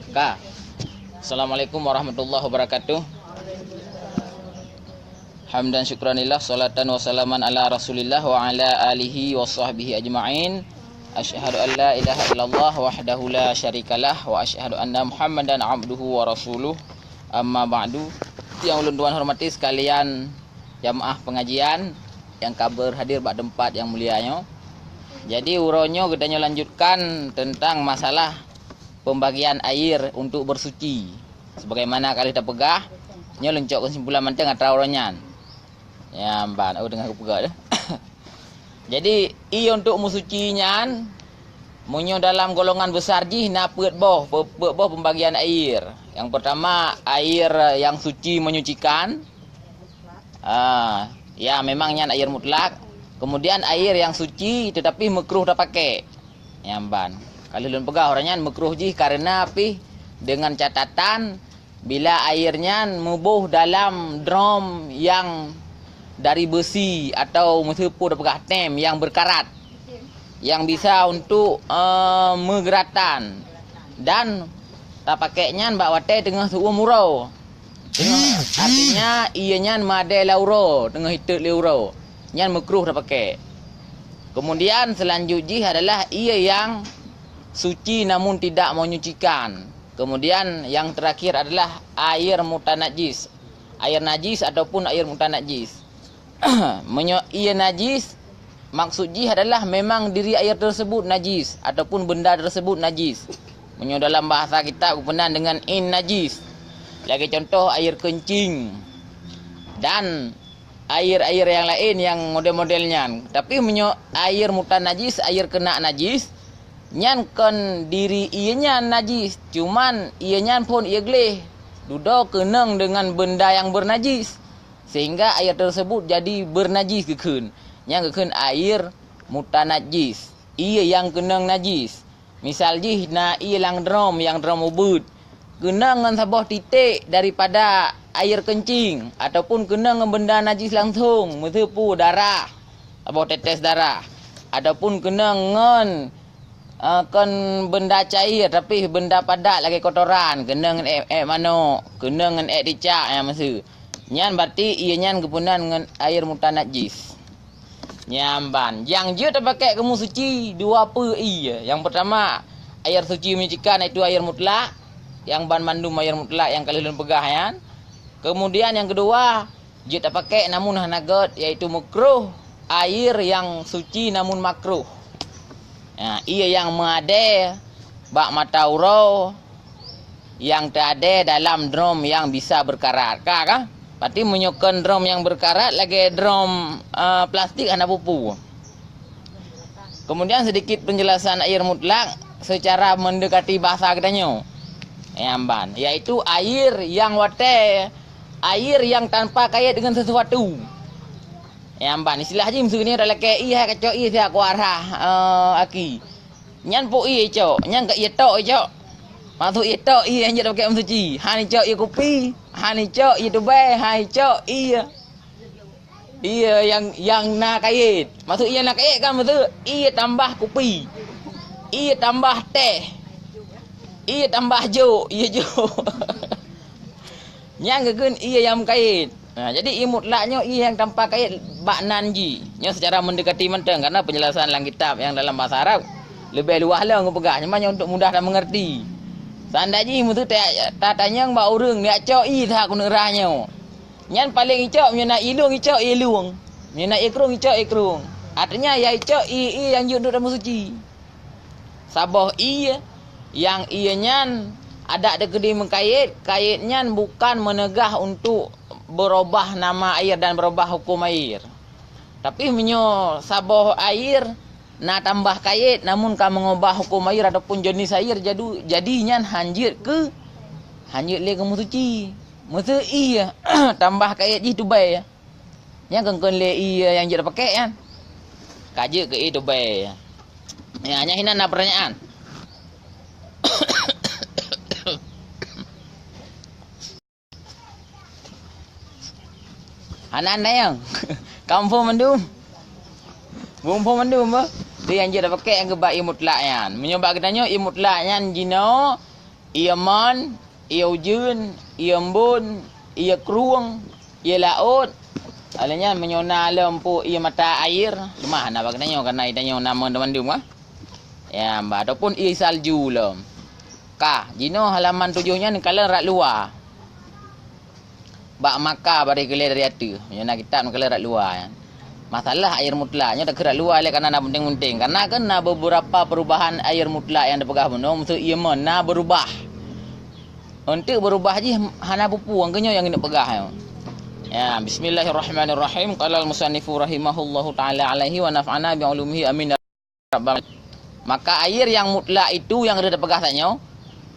Kak. Assalamualaikum warahmatullahi wabarakatuh. Hamdan syukranillah, salatan wa salaman ala rasulillah wa ala alihi wa sahbihi ajma'in. Asyhadu an la ilaha illallah wahdahu la syarikalah wa asyhadu anna Muhammadan abduhu wa rasuluh. Amma ba'du. Yang ulun tuan hormati sekalian jamaah pengajian yang kabar hadir bak tempat yang mulianya. Jadi uronyo kita lanjutkan tentang masalah pembagian air untuk bersuci. Sebagaimana kali kita pegah, nyo lencok kesimpulan manteng antara uronyan. Ya, ban, dengar aku pegah dah. Jadi, untuk musuci nyan, munyo dalam golongan besar ji na peut boh pembagian air. Yang pertama, air yang suci menyucikan. Ya, memang nyan air mutlak. Kemudian air yang suci tetapi makruh dah pakai. Nyamban. Kalau lun pegah orangnya makruh ji karena api dengan catatan bila airnya mubuh dalam drum yang dari besi atau mesepu dah pegah tem yang berkarat yang bisa untuk menggeratan dan tak pakainya mbak wate tengah suhu murau. Artinya ianya made lauro tengah hidup lauro. Yang makruh dah pakai. Kemudian selanjutnya adalah ia yang suci namun tidak menyucikan. Kemudian yang terakhir adalah air mutanajis. Air najis ataupun air mutanajis. Ia najis maksudnya adalah memang diri air tersebut najis ataupun benda tersebut najis. Dalam bahasa kita berkenaan dengan in najis. Lagi contoh air kencing dan air-air yang lain yang model-modelnya. Tapi air mutan najis, air kena najis, nyan kan diri ianya najis. Cuman ianya pun ia geleh. Dudo kenang dengan benda yang bernajis. Sehingga air tersebut jadi bernajis kekun. Yang kekun air mutan najis. Ia yang kenang najis. Misal jih na ia lang drum yang drum ubud. Kenang dengan sebuah titik daripada air kencing ataupun kena dengan benda najis langsung mesepu darah atau tetes darah ataupun kena dengan kan benda cair tapi benda padat lagi kotoran kena dengan mano kena dengan dicak yang masa nyan berarti ia nyan kepunan dengan air mutan najis nyamban yang dia terpakai kamu suci dua apa iya. Yang pertama air suci menyucikan itu air mutlak yang ban mandum air mutlak yang kalian pegah ya. Kemudian yang kedua, dia tak pakai namun hanagat iaitu makruh, air yang suci namun makruh. Ya, ia yang mengade bak mata urau yang tak ada dalam drum yang bisa berkarat. Kah? Berarti menyokong drum yang berkarat lagi drum plastik anda pupu. Kemudian sedikit penjelasan air mutlak secara mendekati bahasa katanya. Yaitu air yang wate air yang tanpa kait dengan sesuatu. Istilah je maksudnya adalah KI hai kacau i sia ku arah aki. Nyan po i cok, nyan ka i tok cok. Maksud i tok i yang jadi pakai suci. Ha ni cok i kopi, ha ni cok i dubai, ha ni cok i yang na kait. Maksud i nak kait kan maksud i tambah kopi. I tambah teh. I tambah jo, i jo. Yang kekun ia yang kait. Jadi mutlaknya ia yang tanpa kait baknan ji. Nya secara mendekati menteng karena penjelasan dalam kitab yang dalam bahasa Arab lebih luas lah ngepegah. Cuma untuk mudah dan mengerti. Sanda ji mutu tak tanya mbak urang dia cok i tak ku nerahnya. Nyan paling icok nyana ilung icok ilung. Nyana ikrung icok ikrung. Artinya ya icok i yang juduk dalam suci. Sabah i yang ianya ada kedi mengkait, kaitnya bukan menegah untuk berubah nama air dan berubah hukum air. Tapi sabah air na tambah kait namun kan mengubah hukum air ataupun jenis air jadinya hanjir le ke musuci. Musu iya tambah kait ji tu bae. Yang kengken le iya yang jadi pakai kan. Kaje ke itu bae. Ya hanya hina na pertanyaan. Anak yang kampung mendum. Bumpung mendum apa? Dia yang dia pakai yang kebat mutlaknya. Menyebab katanya mutlaknya jino ia man, ia ujun, ia embun, ia keruang, ia laut. Alanya menyona lempu ia mata air. Lemah nak baganya karena idanya nama mandum ah. Ya, ataupun ia salju lem. Ka, jino halaman 7-nya ni kala rat luar. Bak maka bari kele dari atu. Menyona kitab ni kala rat luar ya. Masalah air mutlaknya tak kerat luar le karena nak penting-penting. Karena kena beberapa perubahan air mutlak yang dipegah benar maksud ia mana berubah. Untuk berubah je hana pupu angkanya yang nak pegah ya. Ya, bismillahirrahmanirrahim. Qala al-musannifu rahimahullahu taala alaihi wa naf'ana bi ulumihi amin. Maka air yang mutlak itu yang ada pegah tanya,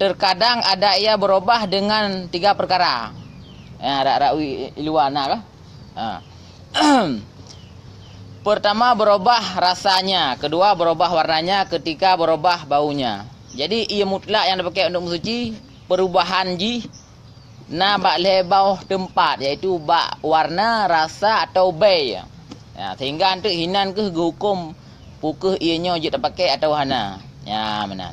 terkadang ada ia berubah dengan 3 perkara. Ya, ada luar nak kah? Ha. Pertama berubah rasanya, kedua berubah warnanya, ketiga berubah baunya. Jadi ia mutlak yang dipakai untuk mensuci perubahan ji na bak lebau tempat iaitu bak warna, rasa atau bau. Ya, sehingga untuk hinan ke hukum pukul ianya je terpakai atau hana. Ya, menan.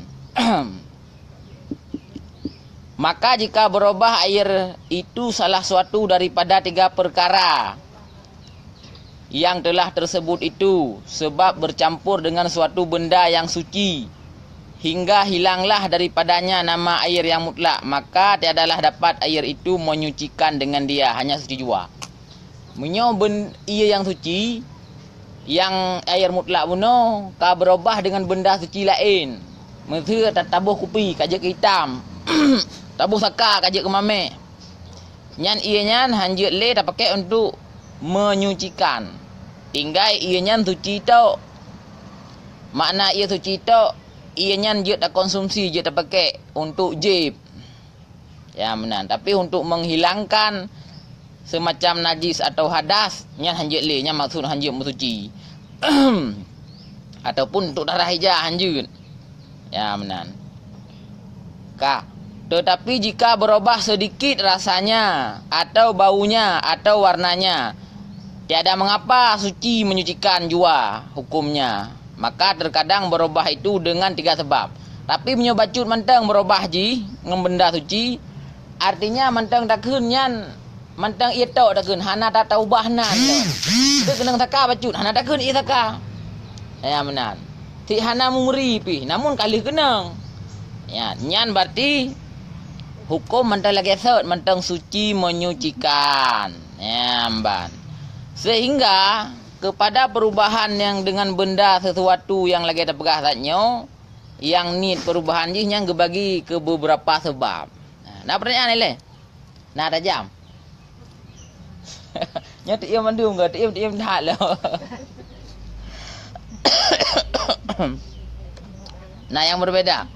Maka jika berubah air itu salah suatu daripada 3 perkara yang telah tersebut itu sebab bercampur dengan suatu benda yang suci hingga hilanglah daripadanya nama air yang mutlak, maka tiadalah dapat air itu menyucikan dengan dia, hanya suci jua. Menyo ia yang suci yang air mutlak puno ka berubah dengan benda suci lain. Mesti tabuh kupi kajak hitam. Tabuh saka kajak kemame. Nyan ia nyan hanjut le tak pakai untuk menyucikan. Tinggal ianya suci tau. Makna ia suci tau, ianya je tak konsumsi, je tak pakai untuk jib. Ya menan, tapi untuk menghilangkan semacam najis atau hadas, nyan hanjut le, nyan maksud hanjut mensuci. Ataupun untuk darah hijau hanjut. Ya menan. Ka. Tetapi jika berubah sedikit rasanya atau baunya atau warnanya, tiada mengapa suci menyucikan jua hukumnya. Maka terkadang berubah itu dengan 3 sebab. Tapi punya bacut mentang berubah ji dengan benda suci, artinya mentang takun nyan, mentang ia tahu takun hana tak tahu bahnan. Dia kena taka bacut, hana takun ia taka. Ya benar. Ti hana mungri pi, namun kali kena. Ya, nyan berarti hukum mentang lagi sot, mentang suci menyucikan. Ya, ban. Sehingga kepada perubahan yang dengan benda sesuatu yang lagi terpegah tanya, yang ni perubahan je yang gebagi ke beberapa sebab. Nak pertanyaan ni le? Nak ada jam? Nya tu ia mandum ke? Tu ia dah lah. Nah yang berbeda.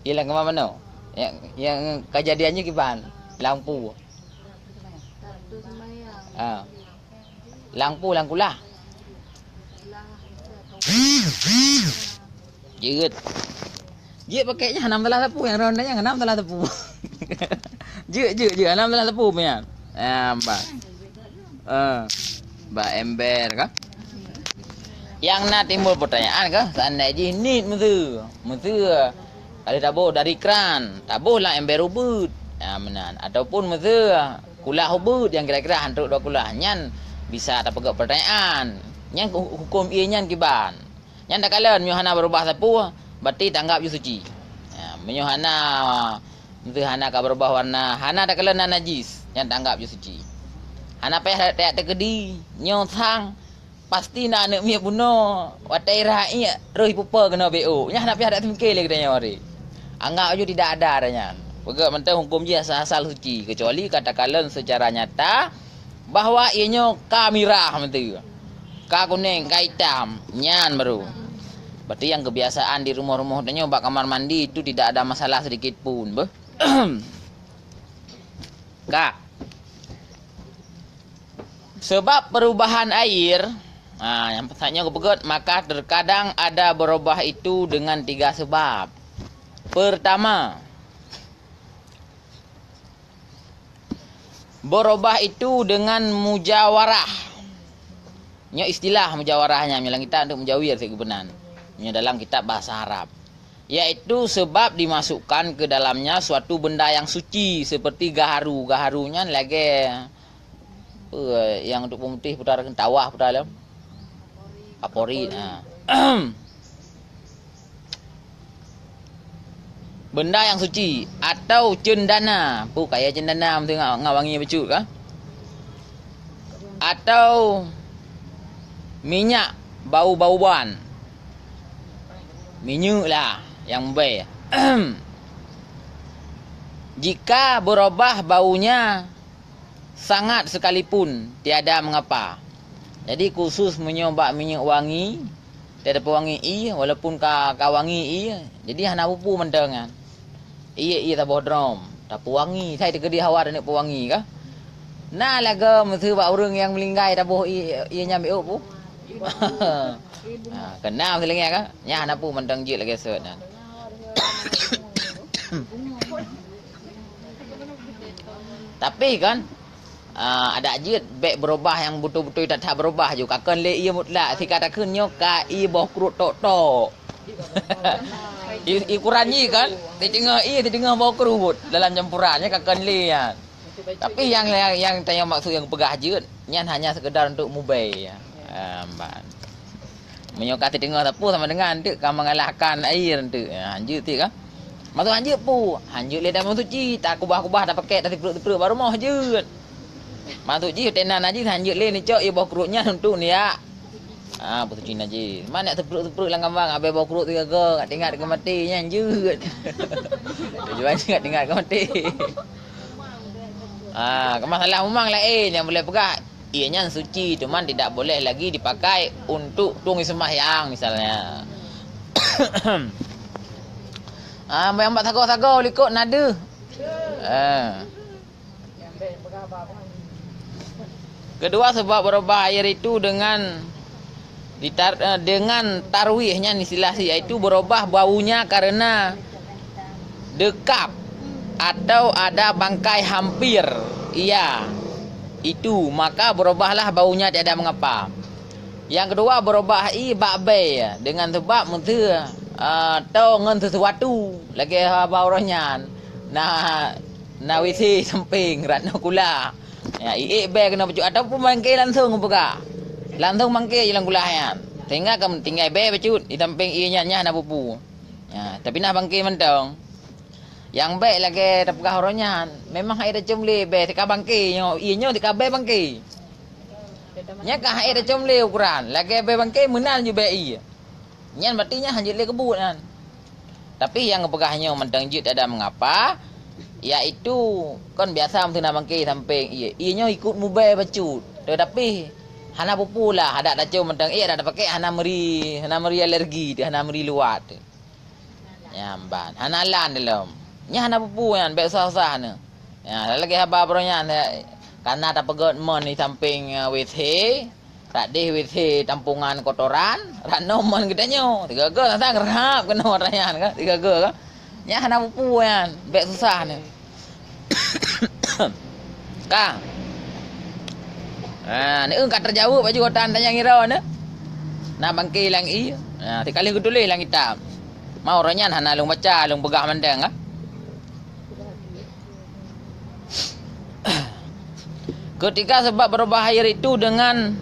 Hilang ke mana? Yang kejadiannya gimana? Lampu. Lampu lah. Jerit. Dia pakainya 16 tepu yang rondanya 16 tepu. Je 16 tepu punya. Mbak. Mbak ember kah? Yang nak timbul pertanyaan kah? Seandainya ni mesti kalau tabuh dari kran, tabuhlah ember ubud. Ya menan. Ataupun mesti kulah ubud yang kira-kira hantuk 2 kulah. Nyan bisa tak pegak pertanyaan. Nyan hukum ia nyan kiban. Nyan tak kala nyuhana berubah sapu, berarti tanggap je suci. Ya, menyuhana mesti hana ka berubah warna, hana tak kala najis, nyan tanggap je suci. Hana payah tak tekedi, nyo sang pasti nak anak mia puno. Watai raia roh pupa kena BO. Nya hana payah tak temke le katanya ori. Anggap je tidak ada adanya. Pegak mentang hukum je asal suci, kecuali katakanlah secara nyata bahawa ianya ka mirah mesti. Ka kuning, ka hitam, nyan baru. Berarti yang kebiasaan di rumah-rumah tanya bak kamar mandi itu tidak ada masalah sedikit pun, beh. Kak. Sebab perubahan air, yang pertanyaan kepegat, maka terkadang ada berubah itu dengan 3 sebab. Pertama, berubah itu dengan mujawarah. Nya istilah mujawarahnya dalam kita untuk menjawir segubenan. Nya dalam kitab bahasa Arab. Yaitu sebab dimasukkan ke dalamnya suatu benda yang suci seperti gaharu. Gaharunya lagi yang untuk pemutih putara tawah putara kapori. Benda yang suci atau cendana. Kayak cendana tengok ngawangi becut kah? Atau minyak bau-bauan. Minyak lah yang baik. Jika berubah baunya sangat sekalipun tiada mengapa. Jadi khusus menyobak minyak wangi, tiada pewangi walaupun ka wangi jadi hana pupu mendengan. Iya tak bodrom, tak pewangi. Saya tegedi hawa dan pewangi kah? Nah laga mesti buat orang yang melinggai tak boh ia nyambi pu. Kena selingnya kah? Nya hana pu mendeng jit lagi set. Tapi kan ada jit bek berubah yang betul-betul tak berubah juga. Kan le ia mutlak dikatakan nyoka i boh krut tok. Ukurannya kan, tengah bawa kerut dalam campurannya kakan lian. Tapi yang tanya maksud yang pegah jut, nyan hanya sekedar untuk mubai ya. Menyokati tengah tapu sama dengan tu kan mengalahkan air tu. Hanjut tu kan. Maksud hanjut pu, hanjut le dalam suci, tak kubah-kubah tak pakai tak perut baru mau jut. Maksud ji tenan aja hanjut le ni cok ia bawa kerutnya untuk ni ya. Betul Cina je. Mana nak terperuk lang kambang abai bawa kerut tu ke kat tinggal ke mati nya anjut. Tujuan kat tinggal ke mati. Masalah memang lain yang boleh pegah. Ianya suci cuman tidak boleh lagi dipakai untuk tungi sembahyang misalnya. Yang buat sagau-sagau likut nada. Kedua sebab berubah air itu dengan tarwihnya nistilasi, yaitu berubah baunya karena dekap atau ada bangkai hampir. Iya, itu maka berubahlah baunya tiada mengapa. Yang kedua berubah bakbe dengan sebab mesti atau ngan sesuatu lagi baunya. Nah wisi samping ratna kula. Ya be kena baju ataupun bangkai langsung buka. Langsung mangke je lang gulahan. Tinggal be becut di samping ianya nya na pupu. Ya, tapi nah bangke mentong. Yang baik lagi tapkah horonya memang air cumli be tika bangke nyo ianya tika be bangke. Nya ka air cumli ukuran lagi be bangke menan ju be i. Nya berarti nya hanjut le kebut kan. Tapi yang ngepegahnya mentong jut ada mengapa? Yaitu kan biasa mesti na bangke samping ianya ikut mubai becut. Tetapi hana pupu lah, ada cium mentang ada pakai hana meri alergi, hana meri luat. Ya ban, hana lan dalam. Nya hana pupu kan, baik usah-usah ne. Ya, lagi haba bronya karena tak pegot mon di samping WC, tak deh WC tampungan kotoran, rano mon gedenya. Tiga ge sang gerap kena orayan kan, tiga ge kan. Nya hana pupu kan, baik susah ne. Kang ni kat terjauh baju kotan tanya ngira ne. Nah bangki lang i. Tikali kutulis lang hitam. Mau orangnya hana lung baca, lung begah mandang Ketika sebab berubah air itu dengan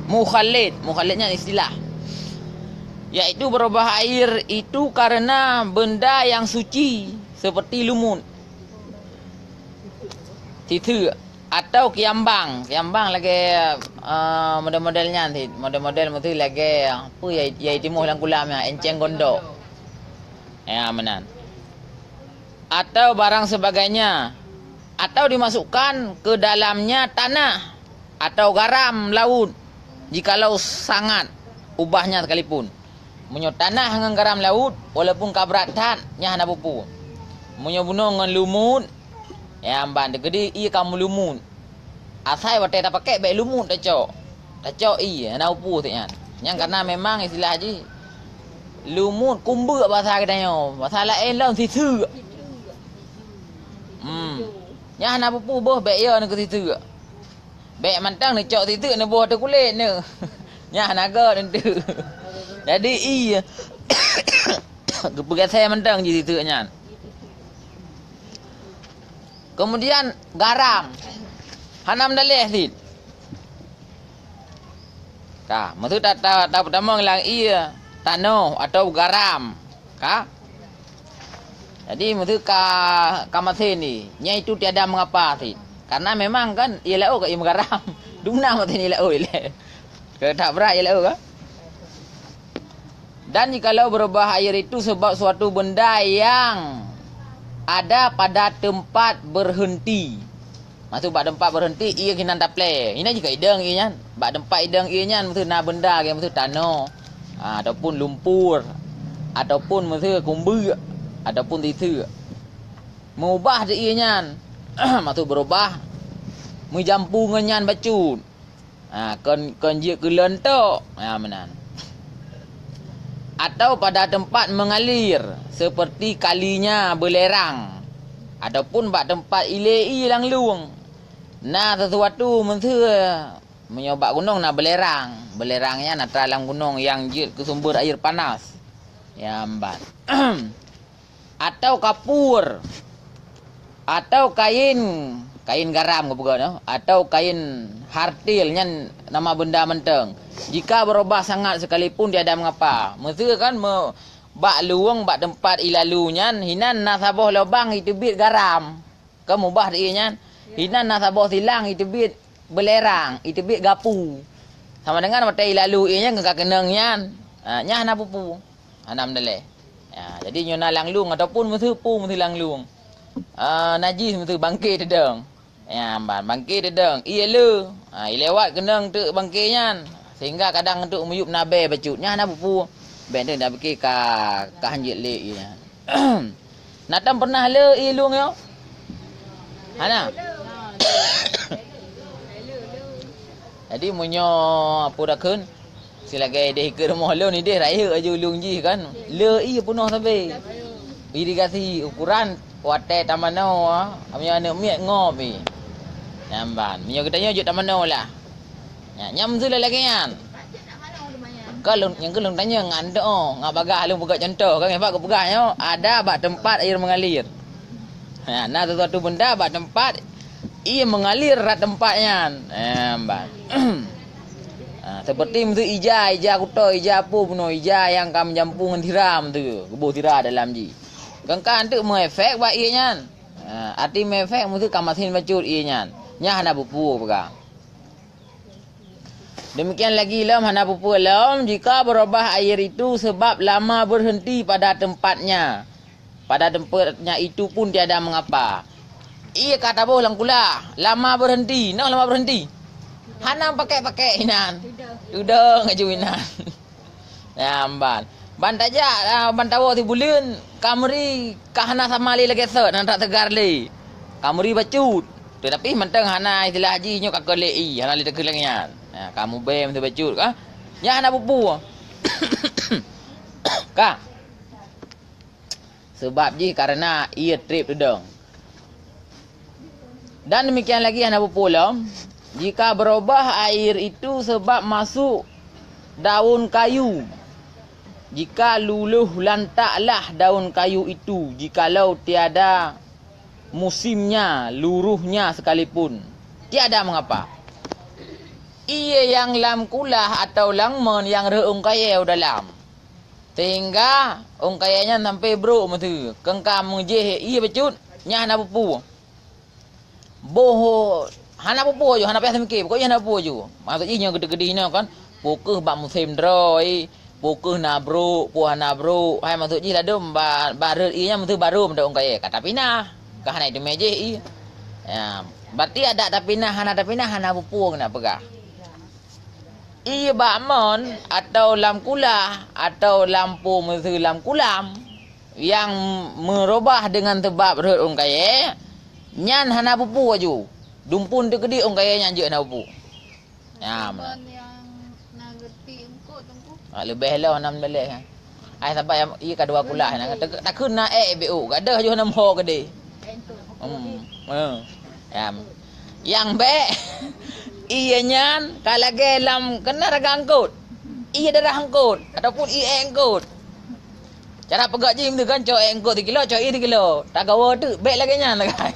mukhalid. Mukhalidnya istilah. Yaitu berubah air itu karena benda yang suci seperti lumut. Titu atau kiambang lagi model-modelnya nanti model mesti lagi apa ya timuh lang kulamnya enceng gondok ya menan atau barang sebagainya atau dimasukkan ke dalamnya tanah atau garam laut jikalau sangat ubahnya sekalipun munyo tanah dengan garam laut walaupun kabratan nya hana pupu munyo bunuh dengan lumut ya amban degede iya kamu lumut. Asai wate tak pakai baik lumut tak cok na upu tu kan. Yang karena memang istilah haji lumut kumba bahasa katanya. Bahasa lain lah situ. Nya na upu boh baik ya nak situ. Bek mantang ni cok situ ni buah tu kulit ni. Nyah naga nentu. Jadi iya. Kepegat saya mantang di situ nyan. Kemudian garam. Hanam dalih sit. Ka, maksud tak pertama ngelang iya tanah atau garam. Ka? Jadi maksud ka masin ni, nya itu tiada mengapa sit. Karena memang kan ia lau kat ia garam. Dumna masin ia lau ile. Ke tak berat ia lau ka? Dan jikalau berubah air itu sebab suatu benda yang ada pada tempat berhenti. Maksud bak tempat berhenti ia kena taple. Ini juga ideng ia nyan. Bak tempat ideng ia nyan maksud na benda ke maksud tanah. Ataupun lumpur. Ataupun maksud kumbu ataupun tisu. Mengubah de ia nyan. Maksud berubah. Menjampu ngan bacut. Kon je kelen tok. Menan. Atau pada tempat mengalir seperti kalinya belerang ataupun bak tempat ilei lang luang. Nah sesuatu mentera menyobak gunung nak belerang. Belerangnya nak teralang gunung yang jut ke sumber air panas. Ya ambat. Atau kapur. Atau kain garam ke bukan no? Atau kain hartil nyan nama benda menteng. Jika berubah sangat sekalipun tiada mengapa. Mesti kan bak luang bak tempat ilalu nyan hinan nasabah lubang itu bit garam. Kamu ubah dia nyan. Hinan nasabah silang itu bit belerang, itu bit gapu. Sama dengan mata ilalu ianya ngak keneng nyan. Nyah na pupu. Anam dale. Ya, jadi nyona langlung ataupun mesti pu mesti langlung. Najis mesti bangkit dedeng. Ya, bangkit dedeng. Ia le. Lewat keneng tu bangkit nyan. Sehingga kadang untuk meyup nabe bacutnya na pupu. Ben dah fikir ka hanjit le ia. Natam pernah le ilung yo? Hana. Jadi munyo apa dah kun? Silagai deh ke rumah le ni deh raya aja ulung ji kan. Le i penuh sampai. Irigasi ukuran wate tamano amnya ne miat ngopi. Namban. Munyo katanya juk tamano lah. Ya, nyam tu lagi kan. Kalau yang kelung tanya ngan doh, ngak bagah lu buka contoh kan ngapa begahnya ada bak tempat air mengalir. Nah sesuatu benda bak tempat ia mengalir rat tempatnya. Mbak. Seperti mesti ija kuto, ija apa puno, ija yang kam jampung tiram tu, kebuh tira dalam ji. Kan tu mengefek bak ia nyan. Arti mengefek mesti kamasin bacut ia nyan. Nyah na pupu pega. Demikian lagi lam hana pupu lam jika berubah air itu sebab lama berhenti pada tempatnya. Pada tempatnya itu pun tiada mengapa. Ia kata boh lang kula, lama berhenti. Nak lama berhenti. Hana pakai inan. Sudah ngajuinan. Ya amban. Ban taja ban tawo ti buleun kamri kahana sama lagi set nan tak tegar le. Kamri bacut. Tetapi mentang hana istilah haji nyo kakelei, hana li tegelangian. Ya, kamu bem tu bacut kah? Ya hana pupu. Kah? Sebab ji karena ia trip dedeng. Dan demikian lagi hana pupu lam. Jika berubah air itu sebab masuk daun kayu. Jika luluh lantaklah daun kayu itu. Jikalau tiada musimnya, luruhnya sekalipun. Tiada mengapa. Ia yang lam kulah atau langmen yang reung kaya dalam. Sehingga ong kayanya sampai bro mesti. Kengkam mengje ia becut nya hana pupu. Boh hana pupu jo hana payah mikir. Pokoknya hana pupu jo. Maksudnya gede-gede ni kan. Pokeh bak musim droi. Pokeh na bro, puah na bro. Hai maksudnya ladum baret ianya mesti baru menda ong kaya. Kata pinah. Ka hana itu meje i. Ya, berarti ada tapi hana pupu kena pegah. Ia bakmon atau lam kulah atau lampu mesti lam kulam yang merubah dengan sebab berhut orang kaya nyan hana pupu aju dumpun tu gede orang kaya nyan je hana pupu ya mana yang nak gerti engkau tungku lebih lah 6 belas kan ai sampai ia kedua kulah nak tak kena bu gadah je hana mo gede ya yang be Ianya kalau gelam kena raga angkut. Ia darah angkut ataupun ia angkut. Cara pegak je tu kan cok angkut 3 kilo, cok 3 kilo. Tak gawa tu, baik lagi nya lagai.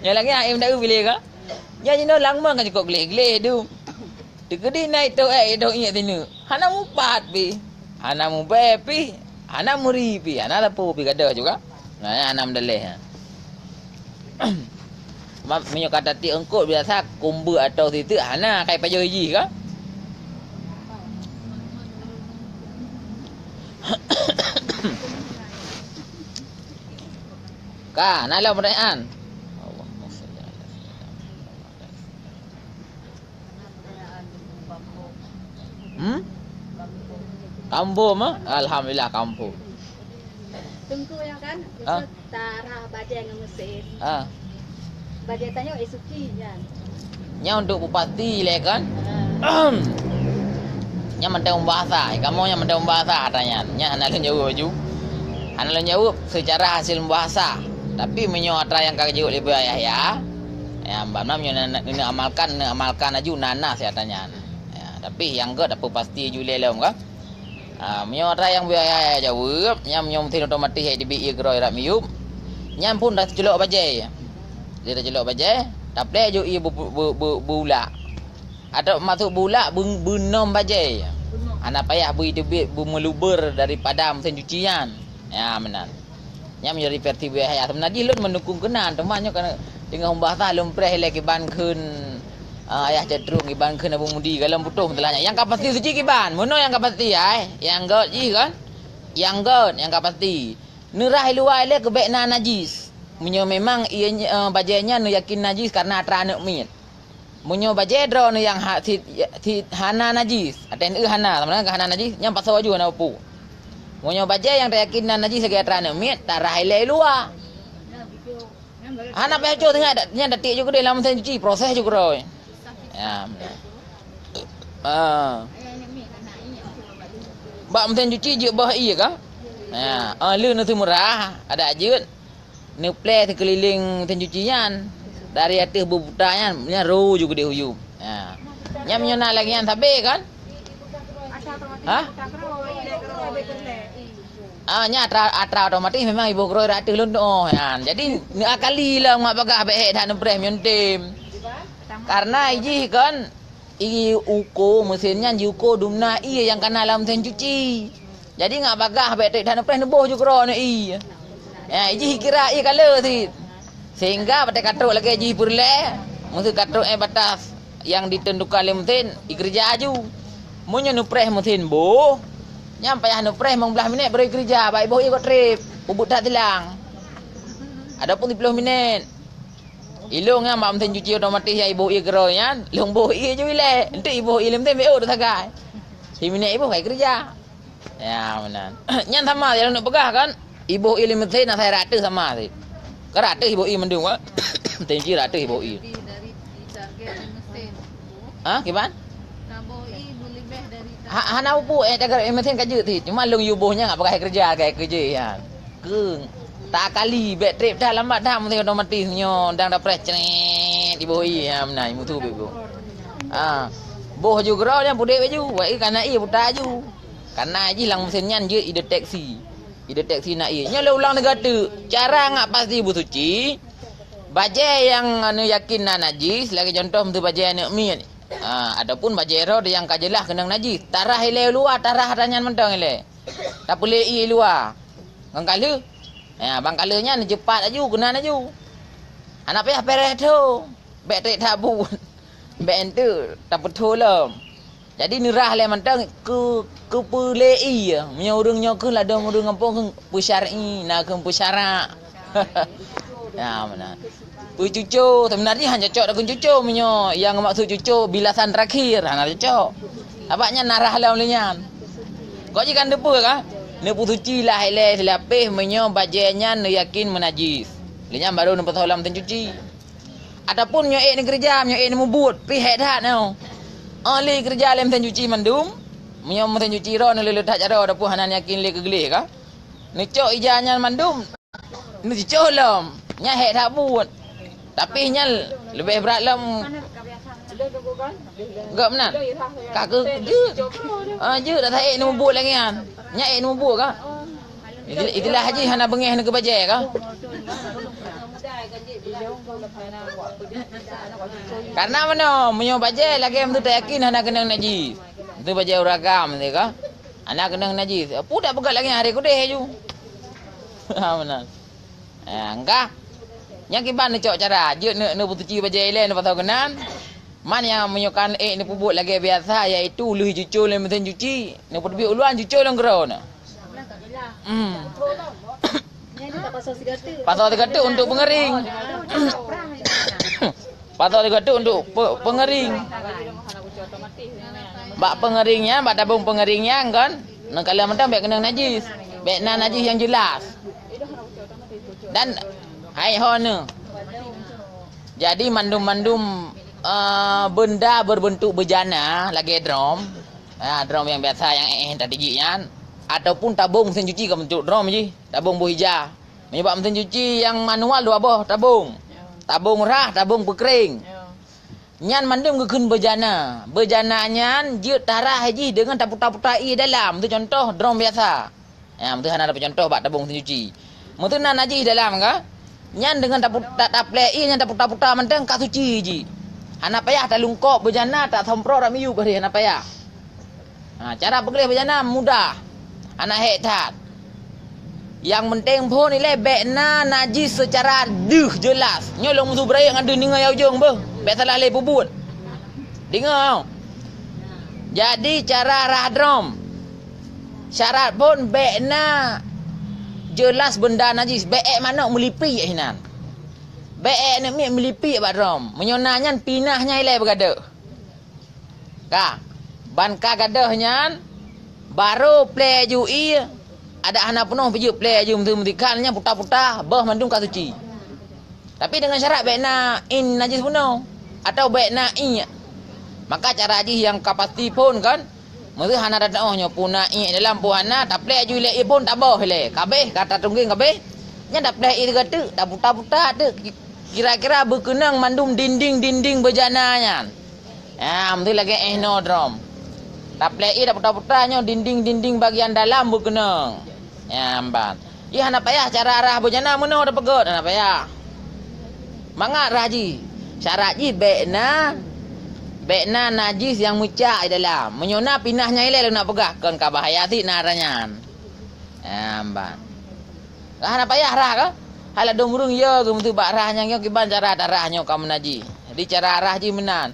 Nya lagi ai ndak pilih ka. Nya jino langmang kan cukup geleh-geleh tu. Degedi naik tu dok ingat tinu. Hana mupat pi. Hana mubai pi. Hana muri pi. Hana lapu pi kada juga. Nah, hana mdeleh. Menyo kata ti engkut biasa kumbu atau situ hana kai pajo ji ka. Ka, nak lah pertanyaan. Kampung mah? Alhamdulillah kampung. Tunggu yang kan? Tarah bajet dengan mesin. Bajet tanya Isuki kan. Nya untuk bupati le kan? Nya mentang bahasa, kamu nya mentang bahasa katanya. Nya ana lu jawab baju. Ana lu jawab secara hasil bahasa. Tapi menyo atra yang kagak jawab lebih ayah ya. Ya, mbak nam nyo nak amalkan aju nanas ya tanya. Ya, tapi yang gak dapat pasti jule lem ka. Menyo atra yang biaya jawab, nya menyo mesti otomatis hai dibi geroi rak miup. Nya pun dah celok bajai. Dia dah celok bajai, tapi jo ia bula. Ada masuk bula benom bajai. Anak payah bui debit meluber daripada mesin cucian. Ya benar. Nya menjadi versi biaya sebenarnya lun mendukung kenan temannya kan dengan bahasa lum preh lagi ban keun ayah cenderung iban keun abu mudi kalau putus telahnya. Yang kapasti suci kiban. Mono yang kapasti ai. Yang god ji kan. Yang god yang kapasti. Nerah luai le kebek na najis. Munyo memang ia bajainya nu yakin najis karena atra anak mit. Munyo bajai dro nu yang hana najis. Aten hana, sebenarnya hana najis yang pasal waju na upu. Munyo bajai yang yakin najis lagi atra anak mit, tarah ile luar. Hana pejo tengah nya detik juga dalam mesin cuci, proses juga roy. Ya. Bak mesin cuci je bah iya ka? Ya, lu nu murah, ada ajut. Ni play sekeliling mesin cucian. Dari atas bubutanya, nya ro juga di huyup. Ya. Nya menyona lagi yang tabe kan? Hah? Nya atra otomatis memang ibu kroi atas lun oh kan. Jadi ni akali lah ngak bagah be dak nempreh mentem. Karena iji kan i uko mesinnya ji uko dumna iya yang kena dalam mesin cuci. Jadi ngak bagah be dak nempreh neboh juga ro ni i. Ya, iji kira i kala si. Sehingga pada katruk lagi iji purle, mesti katruk batas yang ditentukan oleh mesin, ikerja aju. Munyo nupreh mesin boh, nyampe ya nupreh 15 minit baru kerja, baik boh ikut trip, bubut dah tilang. Adapun 30 minit. Ilung yang mak mesin cuci otomatis ya ibu i geronya, long boh i je wile. Ente ibu i lemte meo dah sagai. 10 minit ibu baik kerja. Ya, benar. Nyan sama dia nak pegah kan? Ibu i lemte nak saya rata sama sih. Kerata ibu i mendung ah. Tenci rata ibu i. Dari target mesin. Gimana? Nabo i boleh beh dari Hana upu jaga mesin kerja ti. Cuma long yubuhnya enggak pakai kerja kayak kerja ya. Keung. Tak kali bet trip dah lambat dah mesin otomatis nyo dang dah press cret ibu i ya menai mutu ibu. Boh juga nya budek baju. Wai kana i buta aju. Karena aji lang mesinnya je i deteksi. Deteksi nak ia. Nya ulang negara. Cara ngak pasti ibu suci. Bajai yang anu yakin na najis, lagi contoh untuk bajai anak mi ni. Adapun bajai roh yang kajelah kena najis. Tarah ile luar, tarah ranyan mentang ile. Tak boleh i luar. Bangkala. Bangkalanya ni cepat aju, kena aju. Anak payah pereh tu. Bek trik tabu. Bek ente tak betul lah. Jadi nirah le mentang ke pelei ya. Nya urangnya ke ladang urang kampung pu syar'i nak ke pu syarak. Ya benar. Pu cucu sebenarnya hanya cocok dengan cucu menyo yang maksud cucu bilasan terakhir hang cocok. Abaknya narah lah olehnya. Kau jikan depu ka? Ne pu suci lah ile selapih menyo bajainya ne yakin menajis. Lenya baru ne patolam ten cuci. Adapun nyo ni kerja, nyo ni mubut, pi het hat no. Ali kerja lem mesin cuci mandum. Menyo mesin cuci ro ne letak cara ada pun hanan yakin le kegelih ka. Ni cok ijanya mandum. Ni cok lom. Nya het tak buat. Tapi nya lebih berat lah. Enggak benar. Kakak je. Je dah taik nombor bot lagi kan. Nya nombor bot kah? Itulah haji hana bengeh nak bajai kah? Karena mana menyo bajai lagi am tu tak yakin hana kena najis. Tu bajai uragam tu kah? Anak kena najis. Apa tak pegat lagi hari kudeh ju. Ha benar. Enggak. Yang kiban nak cok cara, je nak bertuci bajai lain lepas tahu kenan. Man yang menyokan ni pubut lagi biasa iaitu luh cucul yang mesin cuci. Nak pergi uluan cucul yang gerau nak. Pasal 3 tu untuk pengering. Pasal 3 tu untuk pengering. Bak pengeringnya, bak tabung pengeringnya kan. Nak kalau mentang baik kena najis. Baik najis yang jelas. Dan hai hona. Jadi mandum-mandum benda berbentuk bejana lagi drum. Drum yang biasa yang tadi kan. Ataupun tabung mesin cuci ke bentuk drum je. Tabung buah hijau. Menyebab mesin cuci yang manual dua buah tabung. Tabung rah, tabung pekering. Nyan mandum kekun bejana. Bejana nyan je tarah haji dengan tapu-tapu dalam. Itu contoh drum biasa. Ya, itu hana dapat contoh bak tabung mesin cuci. Itu nan haji dalam ka? Nyan dengan tapu-tapu nyan tapu-tapu mentang ka suci ji. Hana payah tak lungkop bejana tak sompro rak miyu ke hana payah. Cara pegelih bejana mudah. Anak hektat. Yang penting pun nilai bekna najis secara jelas. Nyolong musuh berayak ngadu ninga yau jeng beh. Bek salah leh pubut. Dengar. Jadi cara rahdrom. Syarat pun bekna jelas benda najis. Bek mana melipi hinan. Bek nak melipi badrom. Menyonanya pinahnya ilai bergaduh. Ka. Ban ka gadahnya baru play jui ada anak penuh pergi play ju mentikannya putar-putar bah mandum ka suci. Tapi dengan syarat baikna in najis penuh atau baikna i. Maka cara haji yang kapasti pun kan mesti hana datangnya puna i dalam puana tak play ju le pun tak boh le. Kabeh kata tungging kabeh nya dak play i kata tak putar-putar tu kira-kira berkenang mandum dinding-dinding berjananya. Mesti lagi no drum. Tak play dah putar-putarnya dinding-dinding bagian dalam berkenang. Ya amban. Ya nak payah cara arah bejana mana dah pegot nak payah. Mangat raji. Syarat ji bekna najis yang mucak dalam. Menyona pinahnya ilai nak pegah kan ka bahaya ti naranyan. Ya amban. Lah nak payah rah ke? Hala domurung ya ke mesti bak rahnya ke kiban cara darahnya kamu najis. Jadi cara arah ji menan.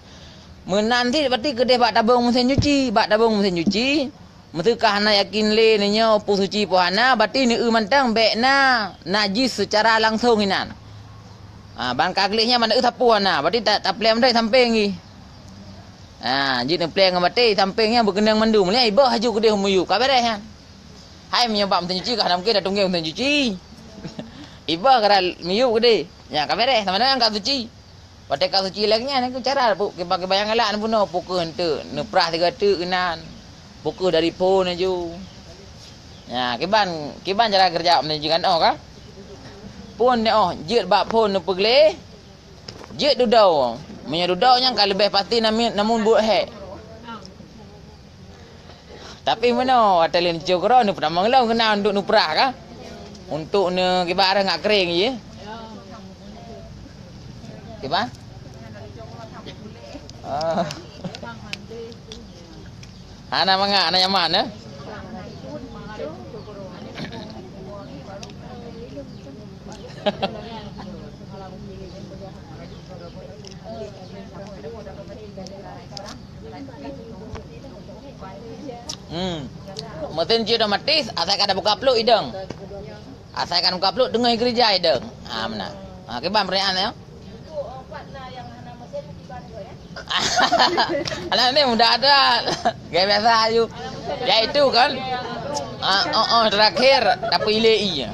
Menanti berarti kedai bak tabung mesin cuci. Bak tabung mesin cuci. Mesti kahana yakin le ninya pu suci pohana. Berarti ni mantang bekna najis secara langsung hinan. Ban kaglihnya mana sapu hana. Berarti tak play mendai samping ni. Jadi play dengan mati sampingnya berkenang mandu. Mulai ibah haju kedai humuyu. Kabareh kan. Hai menyebab mesin cuci kahana mungkin dah tunggu mesin cuci. Ibah kara miyu kedai. Ya kabareh sama dengan kat suci. Pada kau suci lagi ni aku cara pakai bayang galak ni pun pukul hente neprah 3 tu kenan. Pukul dari pon aju. Ya, kiban cara kerja menunjukkan kah? Pon ni jet bak pon nu pegle. Jet dudau. Menya dudau yang kalau lebih pasti namun buat hek. Tapi mana atelin cokro ni pernah manglau kena untuk nuprah kah? Untuk ne kibar ngak kering je. Kiban? Anak mangga, anak nyaman eh? Mesin cuci otomatis asalkan ada buka plug ideng. Asalkan buka plug dengar gereja ideng. Mana? Kiban pertanyaan ya? Anak ni mudah ada. Gaya biasa ayu. Ya itu kan. Terakhir tapi ilai.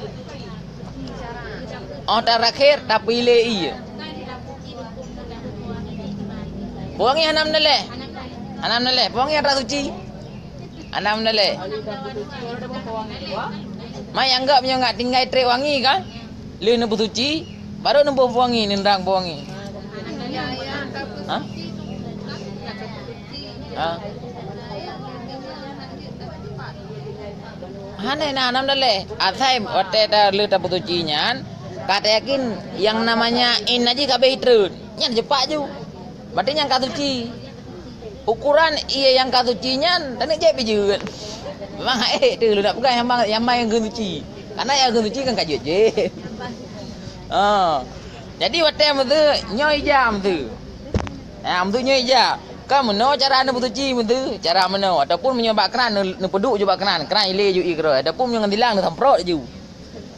Terakhir tapi ilai. Buangnya hanam nele. Hanam nele. Buangnya rak suci. Hanam nele. Mai anggap punya enggak tinggal trek wangi kan? Le nu bersuci. Baru nembuh buangi, nendang buangi. Ha? Ha? Hane na nam dale. Athai ote ta lu ta putuci nyan. Kata yakin yang namanya in aja kabeh trun. Nyan jepak ju. Berarti yang katuci. Ukuran ia yang katucinya dan je pijut. Memang tu lu nak pegang yang mai yang katuci. Karena yang katuci kan kajut je. Jadi waktu tu nyoi jam tu. Tu nyoi jam. Kan meno cara anda putuci tu, cara meno ataupun menyobak keran ne peduk je bak keran ile ju i kro. Ataupun yang dilang ne samprot ju.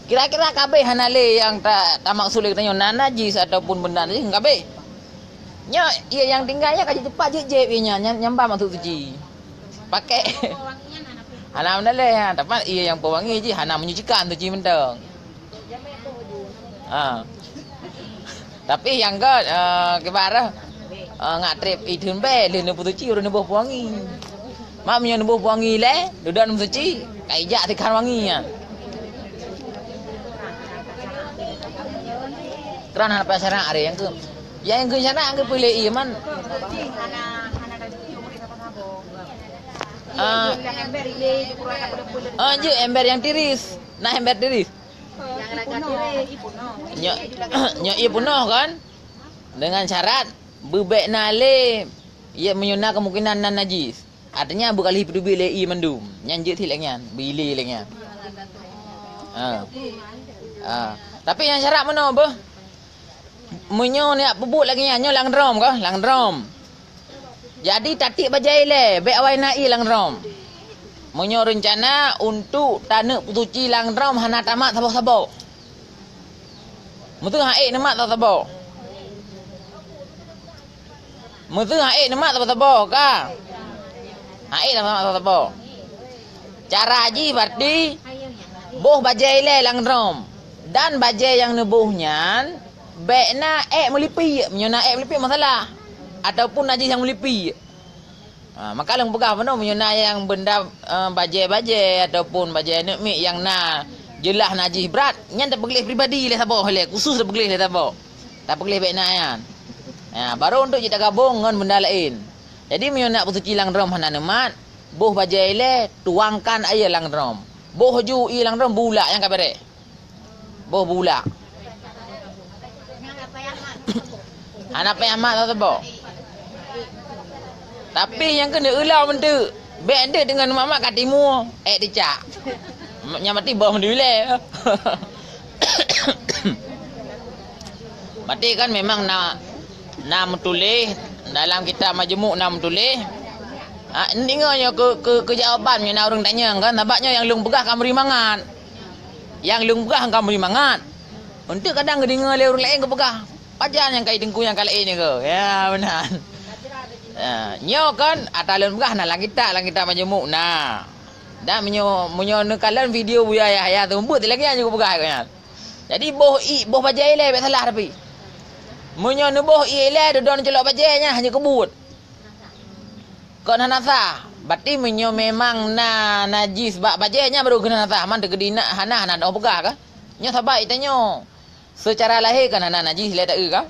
Kira-kira kabeh hanale yang tak maksud kita nyo najis ataupun benda najis kabeh. Nya ia yang tinggalnya kaji cepat je nya nyambam masuk suci. Pakai. Hana mendale ha, dapat ia yang pewangi je hana menyucikan suci mentang. Tapi yang ke kebara ngak trip idun be le ne putuci ro ne boh pewangi. Mak menyo ne boh pewangi le, dudan suci, kai jak tekan wangi ya. Kerana apa syarat ada yang ke yang syarat ang pilih iman. Je ember yang tiris. Nah ember tiris. Yang agak tiris ipuno. Nya ipuno kan. Dengan syarat bebek nale ia menyuna kemungkinan nan najis. Artinya bukan hidup bile i mendum. Nyanjit hilangnya, bile hilangnya. Tapi yang syarat mana bah? Menyo ni bubuk lagi nyo lang drom ko, lang drom. Jadi tatik bajai le, be awai nai lang drom. Menyo rencana untuk tanuk putuci lang drom hana tamat sabo-sabo. Mutu haik nemat sabo. Mutu haik nemat sabo ka. Haik nemat sabo. Cara haji berarti boh bajai le lang drom. Dan bajai yang nebuhnya bekna melipi, menyona melipi masalah ataupun najis yang melipi. Maka lang pegah pano menyona yang benda bajai-bajai ataupun bajai nekmik yang jelah najis berat, nyan tak pegelih pribadi le sabo le, khusus tak pegelih le sabo. Tak pegelih bekna yan. Baru untuk kita gabung dengan benda lain. Jadi menyona putuci lang drom hana nemat, boh bajai le tuangkan air lang drom. Boh ju i lang drom bulak yang kabere. Boh bulak. Anak peyamat tu bo. Tapi yang kena ulau mentu. Bek dia dengan mamak kat timur. Dicak. Yang mati bawah mendule. Mati kan memang nak menulis dalam kitab majmuk nak menulis. Dengarnya ke jawapan yang orang tanya kan. Nampaknya yang lung pegah kan beri mangat. Yang lung pegah kan beri mangat. Untuk kadang dengar le orang lain ke pegah. Pajan yang kai dengku yang kali ini ke. Ya benar. Nyo kan atalun begah lang kita majmuk nah. Dan menyo nekalan video buaya ya tu buat lagi aja begah kan. Jadi boh bajai le salah tapi. Menyo boh le don celok bajainya hanya kebut. Kau nasa. Berarti menyo memang najis bak bajainya baru kena nasa. Man tegedina hana dah begah ka. Nyo sabai tanyo. Secara lahir kan anak najis le tak ke?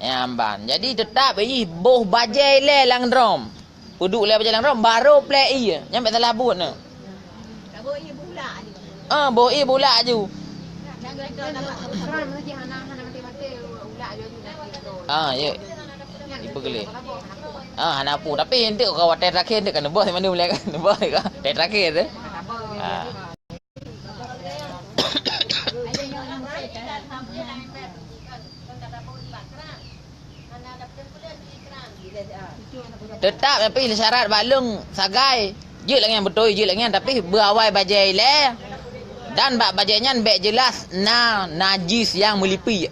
Amban. Jadi tetap boh bajai le lang drom. Puduk le bajai lang drom baru play ia. Nyampe salah buat ne. Boh ia bulak je. Boh ia bulak je. Ya. Ibu kele. Hana pu tapi ente kau terakhir ente kan boh mana boleh kan boh ka. Terakhir tu. Tetap tapi syarat balung sagai je lagi yang betul je lagi tapi berawai bajai le dan bak bajainya bek jelas najis yang melipi.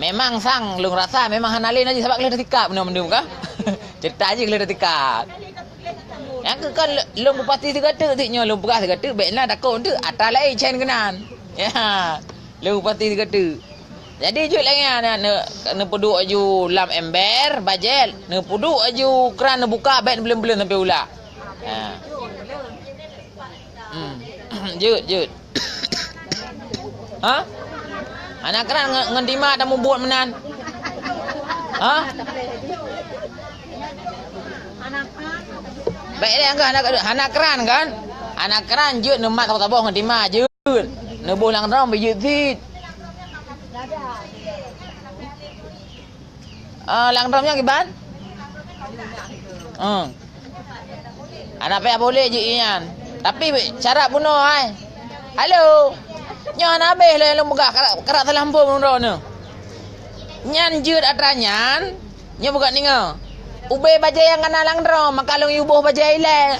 Memang sang lung rasa memang hanale najis sebab kelih tikap benda-benda ka. Cerita je kelih tikap. Yang kan lung bupati segata tiknya lung pegah segata beklah takut tu atas lain chain kenan. Ya. Lung bupati segata. Jadi je lagi ne puduk aju lam ember bajel, ne puduk aju keran ne buka beg belum-belum sampai ulah. Jut. Ha? Anak keran ngan dima dah mubut menan. Ha? Baik dia kan anak keran kan? Anak keran je nemat taboh ngan dima je. Nebuh lang ram be sit. Lang ramnya giban? Anak payah boleh je ian. Tapi cara bunuh ai. Halo. Nyo ana habis lah yang megah kerak terlampau bunuh ni. Nyan jeut atranyan. Nyo buka ninga. Ube baja yang kena lang ram maka long yubuh baja ile.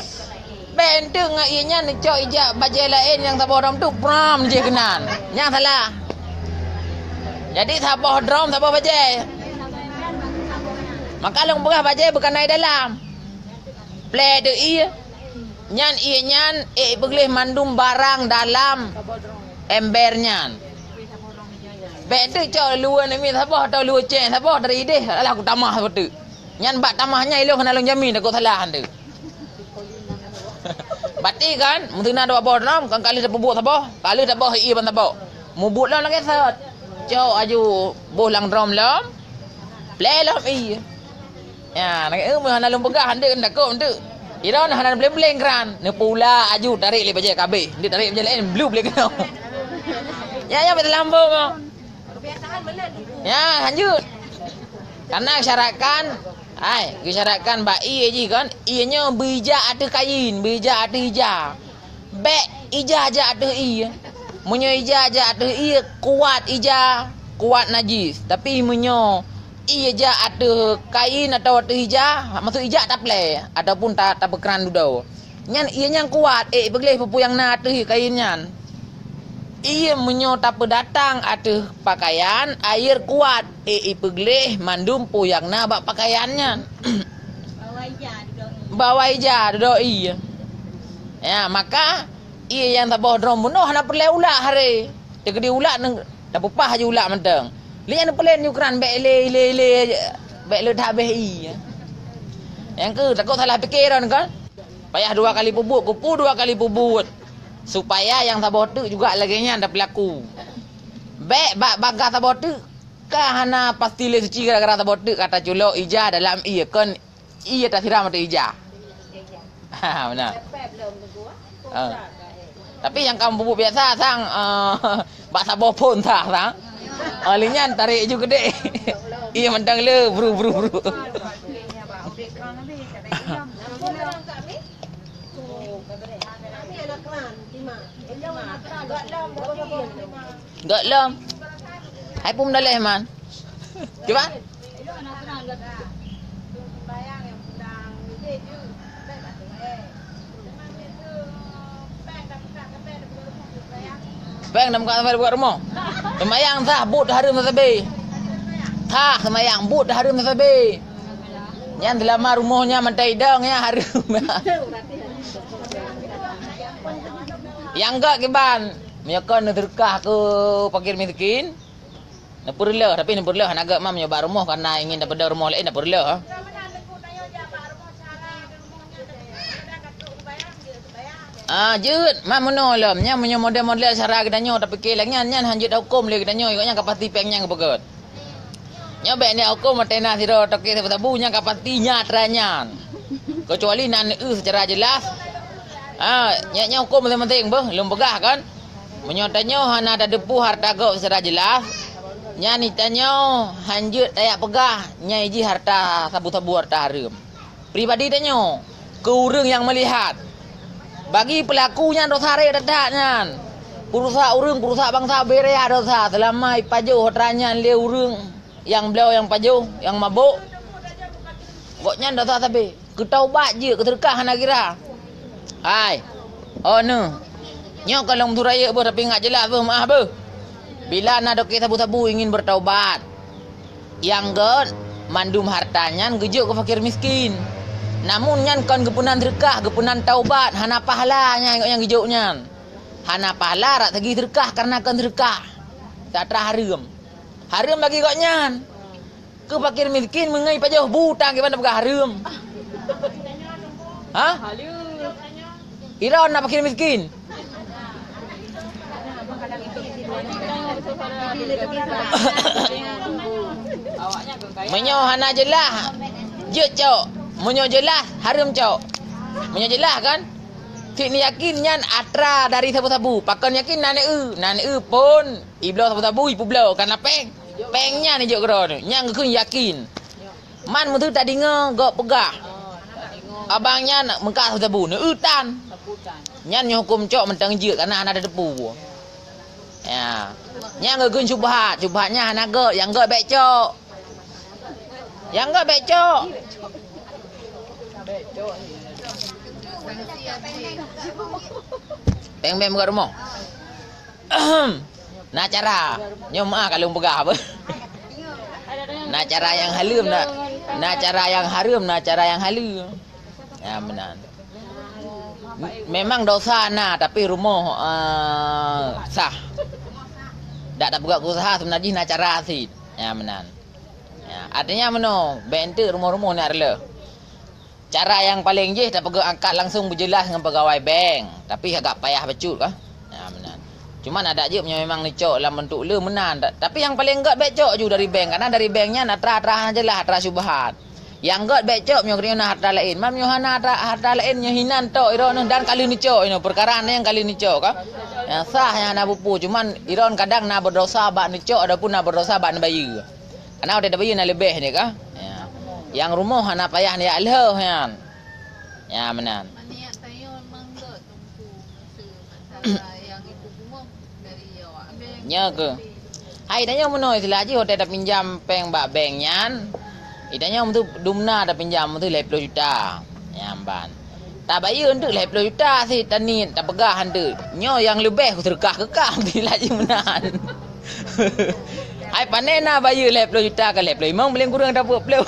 Bentu ngak inya ni cok ija baja lain yang sabah ram tu pram je kenan. Yang salah. Jadi sabah drum sabah baja. Maka long begah baja bukan naik dalam. Play tu iya. Nyan iya nyan begleh mandum barang dalam embernya. Betul cak luar ni sabah atau luar ceng sabah dari ide. Alah aku tamah betul. Nyan bak tamahnya ilo kena long jamin aku salah ande. Bati kan mungkin ada apa dalam kan kali dah buat sabah. Kali dah bah iya ban sabah. Mubut lah lagi sat. Cak aju boh lang drum lam. Play lam iya. Ya, nak mana long begah ande ndak kau ande. Ira nak hana bleng-bleng keran. Ne pula aju tarik le baje kabeh. Dia tarik baje lain blue boleh kena. Ya betul lambung. Kebiasaan benar. Ya, lanjut. Karena syaratkan syaratkan ba je kan. Ianya bija ada kain, bija ada ija. Bek ija aja ada i. Munyo ija aja ada i kuat ija, kuat najis. Tapi munyo iya je ada kain atau ada hijah, maksud hijah tak play ataupun tak berkeran dudau. Nyan iya yang kuat, begleh pupu yang na ada kainnya. Iya menyo tak datang ada pakaian, air kuat, begleh mandum pu yang na bak pakaiannya. Bawa hijah dudau iya. Ya, maka iya yang tak bawa drum bunuh nak perlu ulak hari. Dia kedi ulak dah pupah je ulak menteng. Lian pelan Ukraine bek le dah habis. Yang ke takut salah fikiran kan? Payah 2 kali puput, kupu 2 kali puput. Supaya yang sabot tu juga lagi nya ada pelaku. Bek bagah sabot tu kah hana pasti le suci gara-gara sabot tu kata culok ija dalam iya kan iya tak siram atau ija. Ha benar. Tapi yang kamu puput biasa sang bak sabot pun tak sang. Linyan tarik juga dek. Iya mentang le bru. Gak lam. Hai pun dah leh man. Coba. Bang nak buka buat rumah. Semayang sah but harum sabe. Tah semayang but harum sabe. Yang dalam rumahnya mentai dang ya harum. Yang enggak kiban. Meyakan terkah ke fakir miskin. Nak perlu tapi nak perlu nak agak mam nyoba rumah karena ingin dapat rumah lain nak perlu. Jut, mam menolom nya menyo model-model cara kedanyo tapi kelangnya nyan hanjut hukum le kedanyo ikutnya kapasti pengnya kepegot. Nya bek ni hukum matena siro toke sabu nya kapasti nyatranyan. Kecuali nan secara jelas. Nya hukum penting beuh lum begah kan. Menyotanyo hana ada depu harta go secara jelas. Nya ni tanyo hanjut ayak pegah nya iji harta sabu-sabu harta harum. Pribadi tanyo ke urang yang melihat. Bagi pelakunya dosa re dadaknya. Purusa urang purusa bangsa berea dosa selama ipajo hotranya le urang yang beliau yang pajo yang mabuk. Pokoknya dosa sabe. Ketaubat je keterkah nak kira. Hai. Oh no. Nyo kalau muraya ber tapi enggak jelas ber maaf ber. Bila nak doke sabu-sabu ingin bertaubat. Yang gen mandum hartanya gejuk ke fakir miskin. Namun nyan kan gepunan terkah, gepunan taubat, hana pahalanya yang hijaunya. Hana pahala rak segi terkah karena kan terkah. Tak terah harum. Harum bagi kok nyan. Ke fakir miskin mengai pajauh buta gimana buka harum. Ha? Ira nak fakir miskin. Menyo hana jelah. Je cok. Menyo jelah harum cok. Menyo jelah kan? Tik ni yakin nyan atra dari sabu-sabu. Pakan yakin nane pun iblo sabu-sabu ipu blo kan peng. Pengnya ni jok kero ni. Nyang ku yakin. Man mutu tak dengar gok pegah. Abangnya nak mengkak sabu ni utan. Nyan nyo hukum cok mentang je karena ada depu. Ya. Nyang gegun subhat, subhatnya hana gok, yang gok baik cok. Yang gok baik cok. Peng-peng buka rumah. Nak cara. Nyoma kalau pegah apa. Nak cara yang halim nak cara yang harum, nak cara yang halus. Ya benar. Memang dosa nah tapi rumah sah. Tak buka usaha sebenarnya nak cara sih. Ya benar. Ya, artinya meno, bente rumah-rumah nak rela. Cara yang paling je tak pergi angkat langsung berjelas dengan pegawai bank. Tapi agak payah becut kah? Ya benar. Cuma ada je punya memang ni cok dalam bentuk le menan. Tapi yang paling enggak baik cok juga dari bank karena dari banknya nak terah aja lah terah syubhat. Yang enggak baik cok nyo kena harta lain. Mam nyo hana harta lain nyo hinan tok iron dan kali ni cok ino perkara yang kali ni cok kah? Yang sah yang nak bupu cuman iron kadang nak berdosa bak ni cok adapun nak berdosa bak ni bayu. Karena udah bayu nak lebih ni kah? Ya. Yang rumah hana payah ni Allah kan. Ya benar. Maniak tayo mangga tunggu masalah yang itu semua dari awak. Nya ke. Hai tanya meno istilah haji hotel dah pinjam peng bak bank nyan. Idanya tu dumna dah pinjam tu 50 juta. Ya ban. Tak bayar untuk 50 juta sih tani tak pegah hantu. Nyo yang lebih aku terkah-kekah istilah haji menan. Hai pandai nak bayar 50 juta ke 50 memang paling kurang dapat pelu.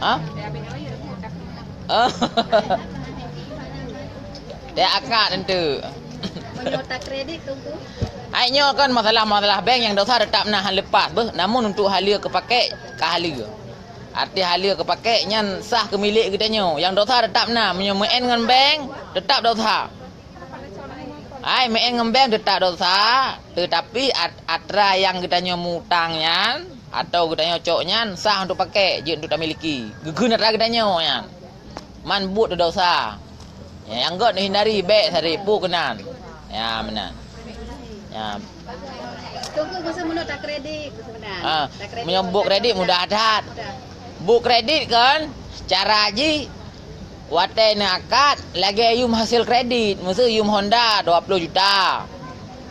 Ha? Dia akad tentu. Menyota kredit tunggu. Aiknya kan masalah-masalah bank yang dosa tetap nahan lepas beh. Namun untuk halia kepakai kahalia. Arti halia kepakai nyan sah kemilik kita nyo. Yang dosa tetap nah menyen dengan bank tetap dosa. Ai main dengan bank tetap dosa, tetapi atra yang kita nyo mutang nyan atau kita nyo cok nyan sah untuk pakai je untuk tak miliki. Gegun atra kita nyo nyan. Man but dosa. Ya, yang god hindari baik sari pu kenan. Ya benar. Ya. Tunggu masa menota kredit sebenarnya. Menyebut kredit mudah adat. Buk kredit kan cara haji watai nak akad lagi yum hasil kredit. Mesti yum Honda 20 juta.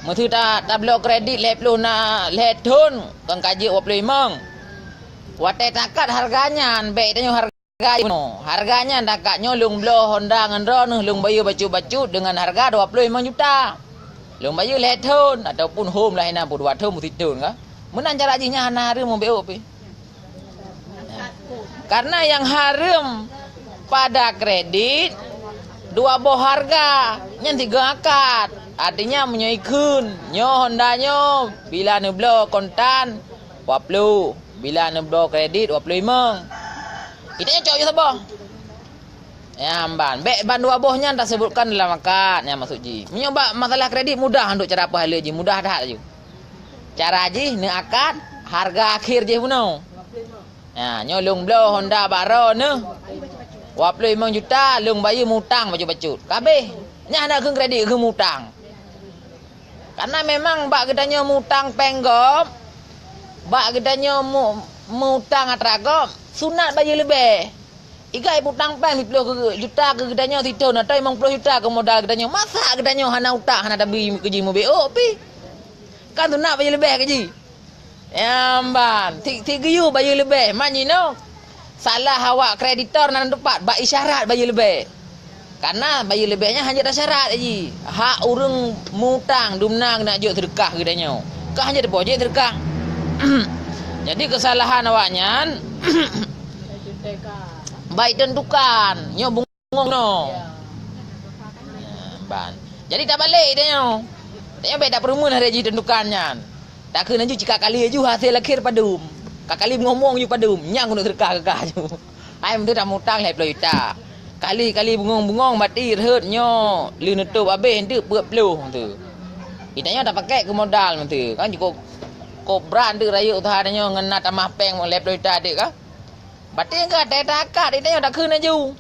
Mesti tak belok kredit 50 na letun kan kaji 25. Watai takat harganya baik tanya harga no. Harganya takat nyolung belo Honda ngendron lung bayu bacu-bacu dengan harga 25 juta. Lung bayu letun ataupun home lah ina buat home mesti tun kah? Menan cara hajinya hana hari mau beo pi. Karena yang haram pada kredit dua boh harga yang tiga akad artinya menyoikun nyo Honda nyo bila neblo kontan 20 bila neblo kredit 25 itanya cok je sabah ya amban baik ban dua bohnya tak sebutkan dalam akad yang masuk ji menyoba masalah kredit mudah untuk cara pahala ji mudah dah je cara ji ne akad harga akhir je puno ya nyolong blo Honda baro ne 25 juta lung bayu mutang baju-baju. Kabeh nya nak ke kredit ke mutang. Karena memang bak gedanya mutang penggop. Bak gedanya mutang atragop sunat bayu lebih. Igai mutang peng 20 juta ke gedanya situ atau 50 juta ke modal gedanya. Masa gedanya hana utak hana tabi keji mo BO pi. Kan sunat bayu lebih keji. Ya ban, tiga yu bayu lebih. Manino salah awak kreditor nan tepat bak isyarat bayu lebih. Karena bayu lebihnya hanya ada syarat aji. Hak urang mutang dumnang nak juk sedekah gedanya. Kah hanya deposit sedekah. Jadi kesalahan awaknya baik tentukan nyo bungong no. Ban. Jadi tak balik dia nyo. Dia baik tak perumun hari haji tentukannya. Tak kena ju cika kali ju hasil akhir padum. Kakali ngomong ju padum, nyang untuk sedekah-sedekah ju. Ai mentu dah mutang 50 juta. Kali-kali bungong-bungong mati reut nyo. Li nutup habis hendak buat peluh tu. Itanya tak pakai ke modal tu. Kan cukup kobran tu raya utahanya ngena tamah peng mo lep doita dik ka. Batin ke tak takat itanya tak keun aju.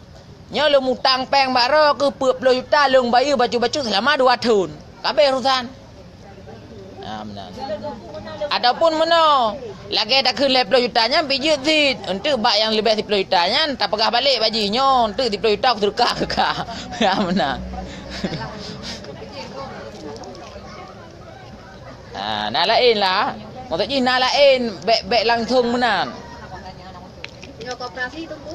Nyo lu mutang peng baro ke 20 juta lung bayar baju-baju selama 2 tahun. Kabeh urusan. Benar. Ataupun mana lagi tak ke 10 jutanya pijit zit untuk bak yang lebih 10 jutanya tak pegah balik bajinya untuk 10 juta aku terkah ke kah. Benar. Nak lain lah. Maksudnya nak lain baik langsung benar. Tengok koperasi tu Bu.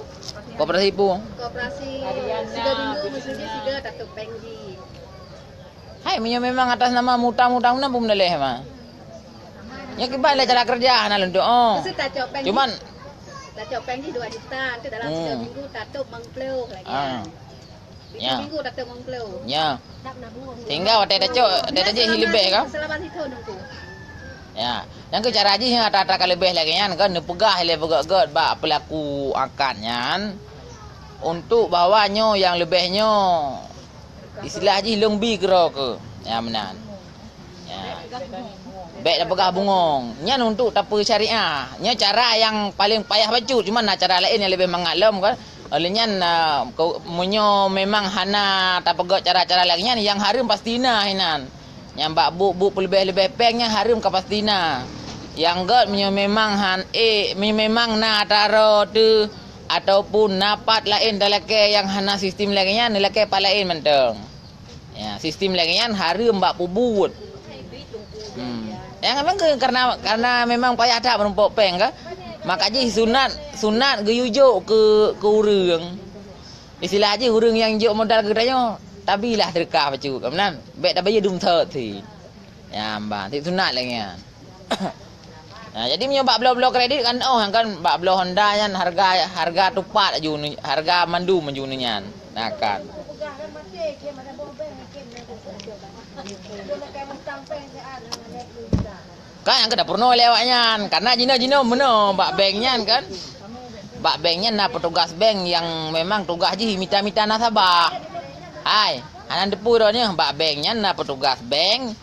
Koperasi pun. Koperasi 3 minggu mesti 3 tak topeng ji. Hai memang atas nama mutang-mutang mana pun boleh mah. Ya kibal cara kerja nak lentuk. Mesti tak copeng. Cuman tak copeng ji 2 juta, nanti dalam 3 minggu tatuk mengpleu lagi. Ya. Minggu tatuk mengpleu. Ya. Tinggal watai tacok, watai je hilebeh kah? Selamat itu nunggu. Ya. Yang ke cara je yang ada lebih lagi kan pegah le pegak bak pelaku akadnya untuk bawanya yang lebihnya istilah je long bi kira ke. Ya benar. Ya. Baik dah pegah bungong. Nyan untuk tapa syariah. Nya cara yang paling payah bacut cuma nak cara lain yang lebih mengalam kan. Olehnya munyo memang hana tak pegak cara-cara lagi yang harum pastina hinan. Yang bak buk lebih pengnya harum ka pastina. Yang god munyo memang memang na taro tu ataupun napat lain dalake yang hana sistem lagi nya nilake palain menteng. Ya, sistem lagi nya harum bak pubut. Yang memang karena memang payah tak menumpuk peng ke. Makanya sunat geyujuk ke urang. Istilah aja urang yang juk modal gedanya tabilah terkah bacu. Kemudian baik dah bayar dum thot thi. Ya mbak, ti sunat lagi kan. Nah, jadi menyobak blok kredit kan kan bak blok Honda kan harga tupat aju harga mandu menjunian. Nah kan. Kan yang kada pernah lewatnya karena jina mana bak banknya kan bak banknya na petugas bank yang memang tugas je minta nasabah. Hai anan depu nya bak banknya na petugas bank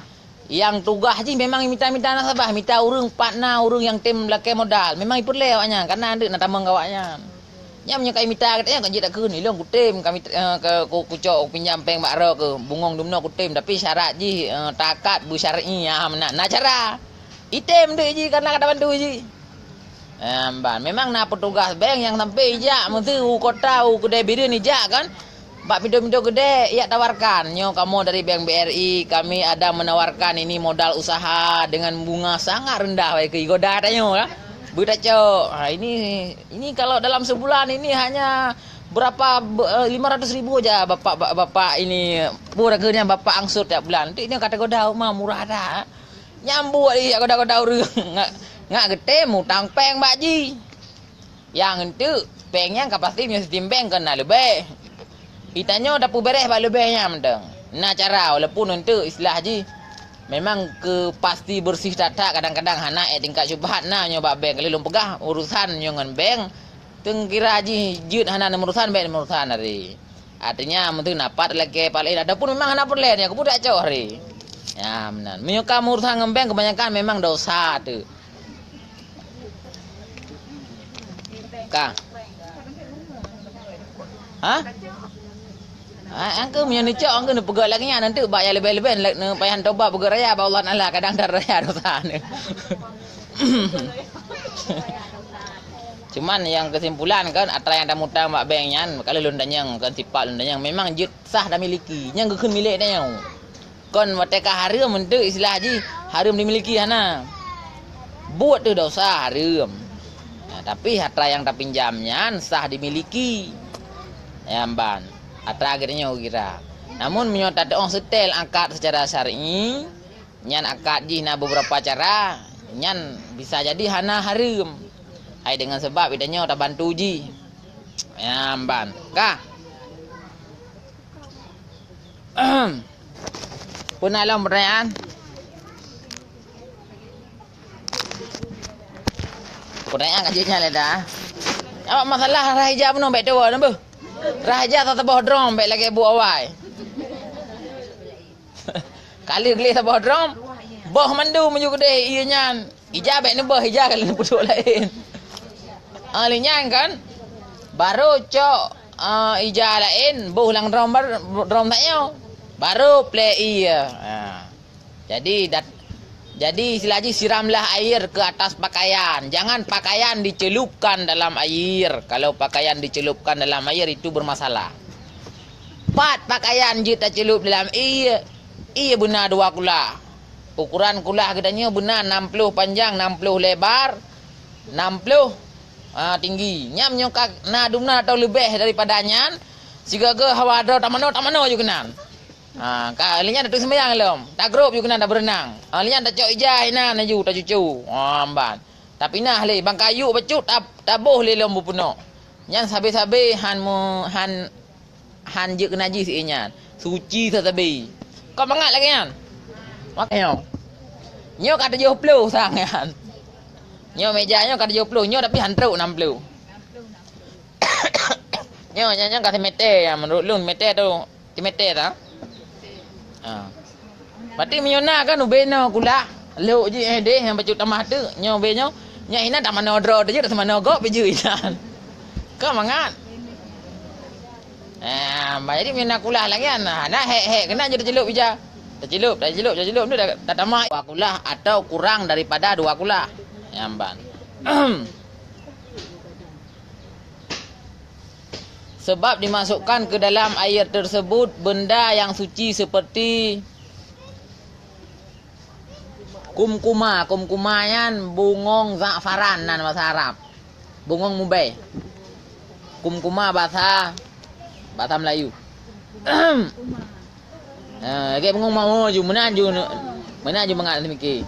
yang tugas je memang minta nasabah minta urang partner urang yang tim laki modal memang ipun lewatnya karena ada nak tambang gawaknya nya menyekai minta katanya kan je tak keun ni long kutim kami ke kucok pinjam bank bak ro ke bungong dumno kutim tapi syarat je takat bu syar'i ya nak cara item deh ji karena kada bantu ji. Ban memang na petugas bank yang sampai ijak mesti kota kedai biru ni jak kan. Bak pintu-pintu gede ia tawarkan. Nyo kamu dari Bank BRI kami ada menawarkan ini modal usaha dengan bunga sangat rendah baik ke goda tanyo ya. Bertacok. Ini kalau dalam sebulan ini hanya berapa 500.000 aja bapak ini puraganya bapak angsur tiap bulan. Itu ini kata goda mah murah dah. Nyambuk dia goda-goda urang. Ngak gede mutang peng bakji. Yang itu pengnya kapasiti sistem bank kena lebih. Itanya dapat beres bak lebihnya menteng. Nah cara walaupun untuk istilah ji memang ke pasti bersih data kadang-kadang hana tingkat syubhat na nyo bak bank kalau pegah urusan nyo ngan bank teng kira ji jut hana urusan bank urusan hari. Artinya menteng dapat lagi paling adapun memang hana perlen ya kebudak cok hari. Ya benar. Menyuka urusan ngembeng kebanyakan memang dosa tu. Kang. Hah? Angke menyucok angke nak pegat lagi nanti bayar lebih-lebih nak payah tobat pegat raya ba Allah Taala kadang dar raya dosa ni. Cuman yang kesimpulan kan atra yang dah mutang mak bank nyan kalau lundanyang kan sifat lundanyang memang jut sah dah miliki nyang keun milik dia nyau. Kon wateka harum untuk istilah haji harum dimiliki hana. Buat tu dosa harum. Nah, tapi harta yang tak pinjamnya sah dimiliki. Ya ban. Atra akhirnya kira. Namun menyota orang setel akad secara syar'i, nyan akad ji na beberapa cara, nyan bisa jadi hana harum. Hai dengan sebab idanya tak bantu ji. Ya ban. Kah? Pun alam pertanyaan. Pertanyaan kajiknya le dah. Apa masalah hijab no baik tu apa? Raja tak tabah drum baik lagi buat awal. Kali geli tabah drum, boh mandu menuju kedai ianya. Ija baik ni boh ija kali puduk lain. Alinyan kan. Baru cok ija lain, boh lang drum taknya. Baru play iya. Jadi silaji siramlah air ke atas pakaian. Jangan pakaian dicelupkan dalam air. Kalau pakaian dicelupkan dalam air itu bermasalah. Pakaian je tak celup dalam air. Ia benar 2 kulah. Ukuran kulah katanya benar 60 panjang, 60 lebar, 60 tinggi. Nyam nyokak na dumna atau lebih daripadanya. Sigaga hawa ada tak mana juga kenan. Kalinya dah sembahyang belum? Tak grup juga dah berenang. Kalinya tak cok ijai na naju tak cucu. Amban. Tapi nah le bang kayu becut tabuh le lom puno. Nyan sabe-sabe han je ke najis inya. Suci sabe. Kau mangat lagi nyan. Maknyo. Nyo kata 70 sang nyan. Nyo mejanya kata 70, nyo tapi hantruk 60. Nyo nyan kata meter ya menurut lu meter tu. Meter tak? Berarti menyona kan ubena kula. Luk je deh yang bacut tamah tu. Nyo benyo. Nya ina tak mana draw je tak mana gok beju ina. Kau mangat. Jadi menyona kula lagi kan. Nak hek kena je tercelup bija. Tercelup tu dah tamah 2 kula atau kurang daripada 2 kula. Yamban. Sebab dimasukkan ke dalam air tersebut benda yang suci seperti kumkuma. Kumkuma yan bungong za'faran nan bahasa Arab. Bungong mubai. Kumkuma bahasa Melayu. Kayak bungong mau ju menaju mengat demikian.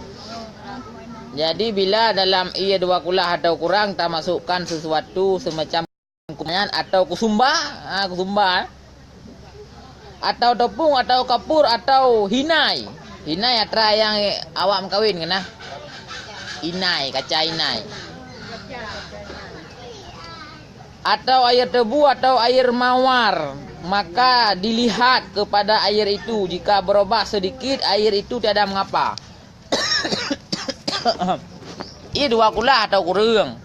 Jadi bila dalam ia 2 kulah atau kurang tak masukkan sesuatu semacam kumanyan atau kusumba, atau tepung atau kapur atau hinai. Hinai atra yang awak mengkawin kena. Inai, kaca inai. Atau air tebu atau air mawar, maka dilihat kepada air itu. Jika berubah sedikit, air itu tiada mengapa. Ia 2 kulah atau kurang.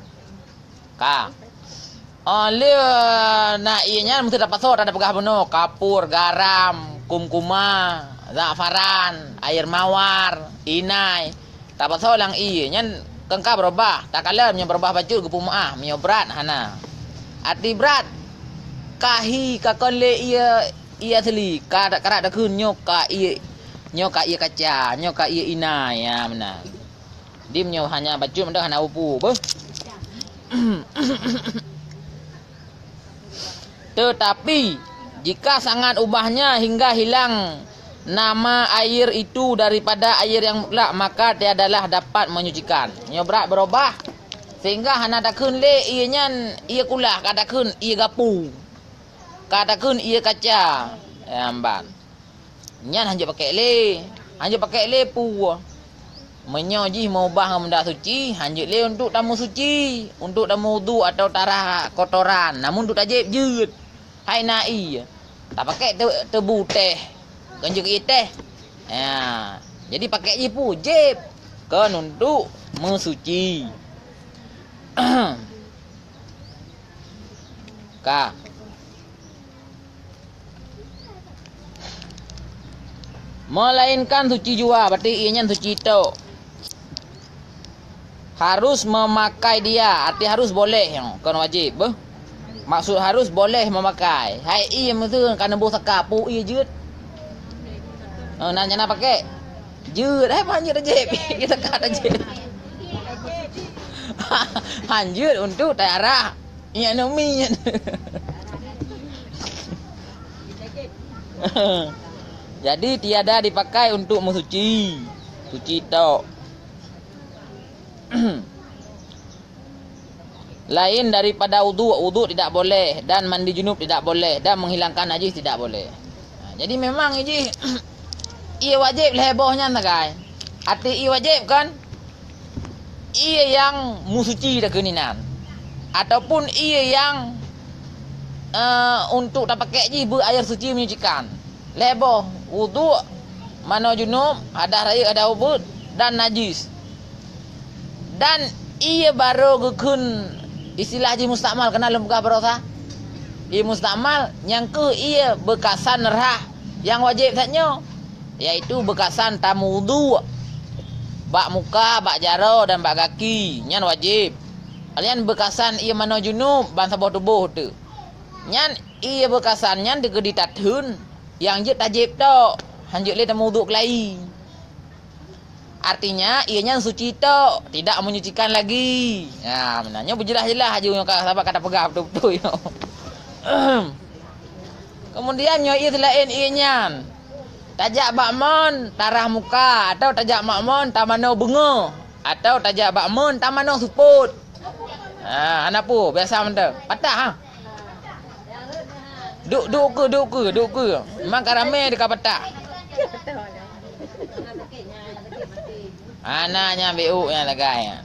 Nak ianya mesti dapat sot ada pegah beno, kapur, garam, kumkuma, za'faran, air mawar, inai. Dapat sot lang ianya kengka berubah. Tak kala nya berubah baju ke pumaah, mio berat hana. Ati berat. Kahi kakole ia seli, karak dah kun nyoka ia kaca, nyoka ia inai ya benar. Dim nyo hanya baju mendak hana upu, beh. Tetapi jika sangat ubahnya hingga hilang nama air itu daripada air yang mutlak, maka tiadalah dapat menyucikan. Nyobrak berubah sehingga hana dakun le ianya ia kulah kadakun ia gapu. Kadakun ia kaca. Amban. Nyan hanya pakai le pu. Menyoji mau ubah benda suci, hanya le untuk tamu suci, untuk tamu wudu atau tarah kotoran. Namun untuk tajib jut. Hai nai. Tak pakai tebu teh. Kanjuk teh. Jadi pakai je pu jeb. Kan untuk mensuci. Melainkan suci jua, berarti ianya suci itu. Harus memakai dia, arti harus boleh, kan wajib. Maksud harus boleh memakai. Hai iya mesti kan bo saka pu iya jeut. Nanya nak pakai. Jeut, hai panjir jeb. Kita kata jeb. Hanjut untuk tarah. Iya nomi. Jadi tiada dipakai untuk mensuci. Suci tok. Lain daripada wudu tidak boleh dan mandi junub tidak boleh dan menghilangkan najis tidak boleh. Jadi memang ini ia wajib lebohnya nagai. Arti ia wajib kan? Ia yang musuci dah keninan. Ataupun ia yang untuk tak pakai je berair suci menyucikan. Leboh wuduk, mano junub, hadas raya, hadas ubud dan najis. Dan ia baru gekun istilah je mustakmal kenal lembagah berosa. Ia mustakmal yang ke ia bekasan rah yang wajib satnya, iaitu bekasan tamu wudu. Bak muka, bak jaro dan bak kaki, nyan wajib. Alian bekasan ia mano junub ban sabah tubuh tu. Nyan ia bekasan nyan degedi tatun yang je tajib tok. Hanjuk le tamu wudu kelai. Artinya ianya suci tok, tidak menyucikan lagi. Ya, benarnya berjelas-jelas aja yang sahabat kata pegang betul-betul yo. Kemudian nyo ia selain ianya tajak bakmon tarah muka atau tajak bakmon tamano bunga atau tajak bakmon tamano suput. Anak pu biasa mentah. Patah ha. Duk ke. Memang karame dekat patah. Anaknya BU yang lagai.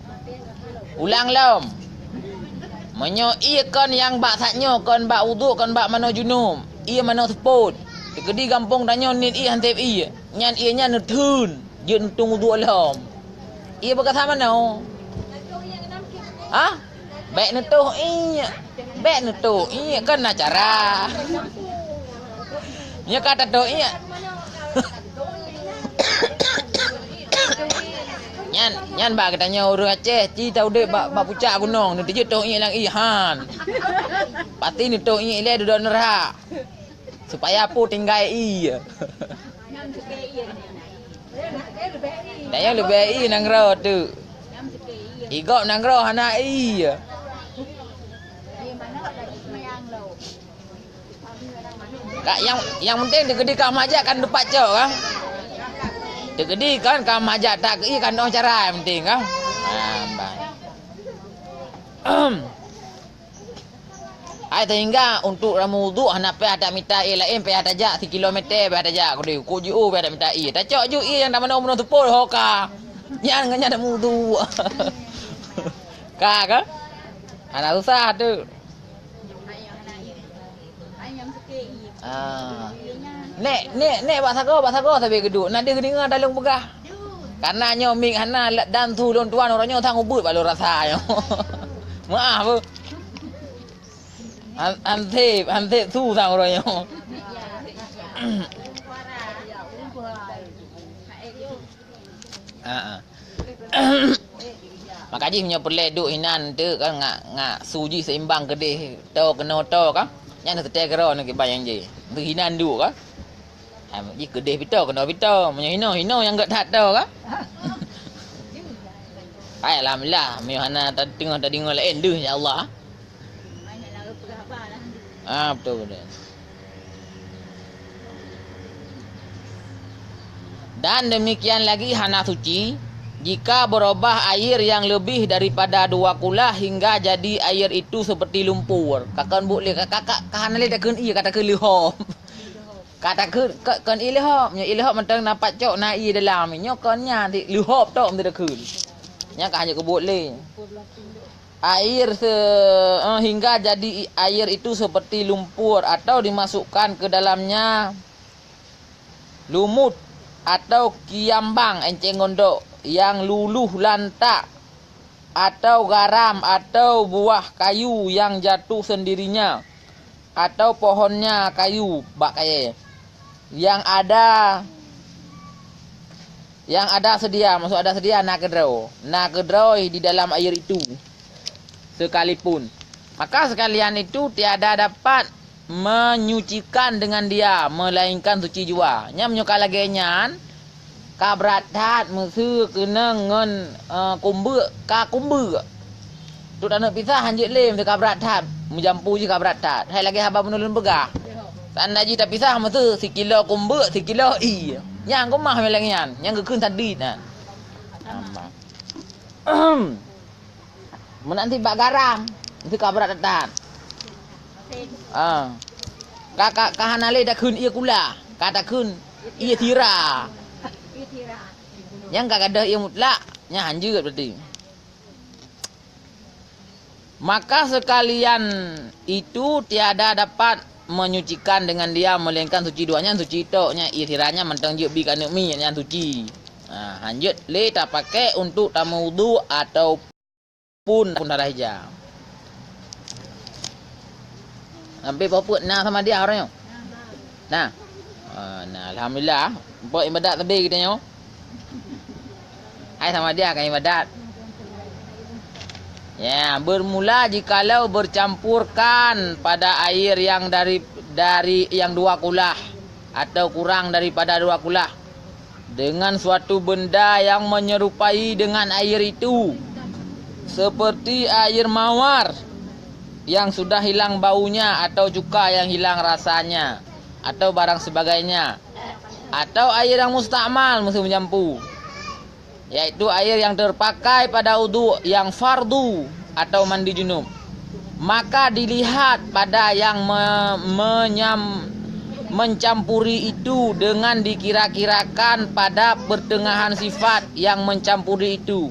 Ulang lom. Menyo ia kon yang bak satnyo kon bak wudu kon bak mano junub. Ia mano suput. Kedi kampung tanya nit i hantep i. Nyan ianya nutun. Je nutung wudu lom. Ia berkata mana? Ha? Baik nutuh i. Baik nutuh i kan acara. Nya kata tu i. Nyan bak katanya orang Aceh, ci tahu dek bak pucak gunung, ni je tu i lang i han. Pati ni tu i le duduk nerak. Supaya apa tinggal i. Dah yang lebih i nang ro tu. Igok nang ro anak i. Kak yang penting digedi kah majak kan depat cok ah. Digedi kan kah majak tak i kan noh cara yang penting ah. Ai sehingga untuk ramu wudu anak pe ada minta i lain pe ada jak 1 kilometer pe ada jak ko dia ko ju pe ada minta i. Tak cok ju i yang dah mana umur tepul hoka. Nyan nganya ada wudu. Kak ke? Anak susah tu. Nek bahasa sampai geduk. Nak dia dengar dalam begah. Karena nyo mik hana dan tu lon tuan orangnya tang ubut balu rasa yo. Maaf bu. Ante tu tang orangnya. Makanya punya perle duk hinan tu kan ngak suji seimbang kedih to kena to kan. Yang setek kero nak bayang je. Tu hinan duk kan. Ji kedih pito kena pito, menyo hino yang gak tak to kan. Ai alhamdulillah mihana tengah tadi ngol lain deh insyaallah. Betul. Dan demikian lagi hana suci jika berubah air yang lebih daripada 2 kula hingga jadi air itu seperti lumpur. Kakak boleh kakak hanale dak keun i kata keun lihop. Kata keun i lihop, nya i lihop mentang nampak cok na i dalam nya konnya di lihop tok mesti dak keun. Nya ka hanya ke boleh. Air hingga jadi air itu seperti lumpur atau dimasukkan ke dalamnya lumut atau kiambang enceng gondok yang luluh lantak atau garam atau buah kayu yang jatuh sendirinya atau pohonnya kayu bak kaya yang ada sedia, maksud ada sedia nak kedroi di dalam air itu sekalipun, maka sekalian itu tiada dapat menyucikan dengan dia melainkan suci jua. Nya menyuka lagi nyan ka berat musuh kena ngon kumbu ka kumbu tu tak nak pisah hanjit lem tu ka berat menjampu je ka berat hai lagi haba menulun begah sanda ji tak pisah musuh 1 kilo kumbu 1 kilo i yang ko mah melangian yang keun tadi nah menanti bak garam itu ka berat Kakak hanale dak keun ia kula kata keun ia tira yang kagak ada yang mutlak nya hanjut berarti Maka sekalian itu tiada dapat menyucikan dengan dia melainkan suci duanya suci toknya iranya mentang je bi kana mi yang suci. Lanjut le tak pakai untuk tamu wudu ataupun darah hijau. Sampai berapa nah sama dia orangnya. Nah. Nah alhamdulillah, buat ibadat lebih kita nyo. Hai sama dia kan ibadat. Ya, bermula jikalau bercampurkan pada air yang dari yang 2 kulah atau kurang daripada 2 kulah dengan suatu benda yang menyerupai dengan air itu, seperti air mawar yang sudah hilang baunya atau cuka yang hilang rasanya atau barang sebagainya, atau air yang mustakmal musim menjampu, yaitu air yang terpakai pada wudu yang fardu atau mandi junub. Maka dilihat pada yang mencampuri itu dengan dikira-kirakan pada pertengahan sifat yang mencampuri itu.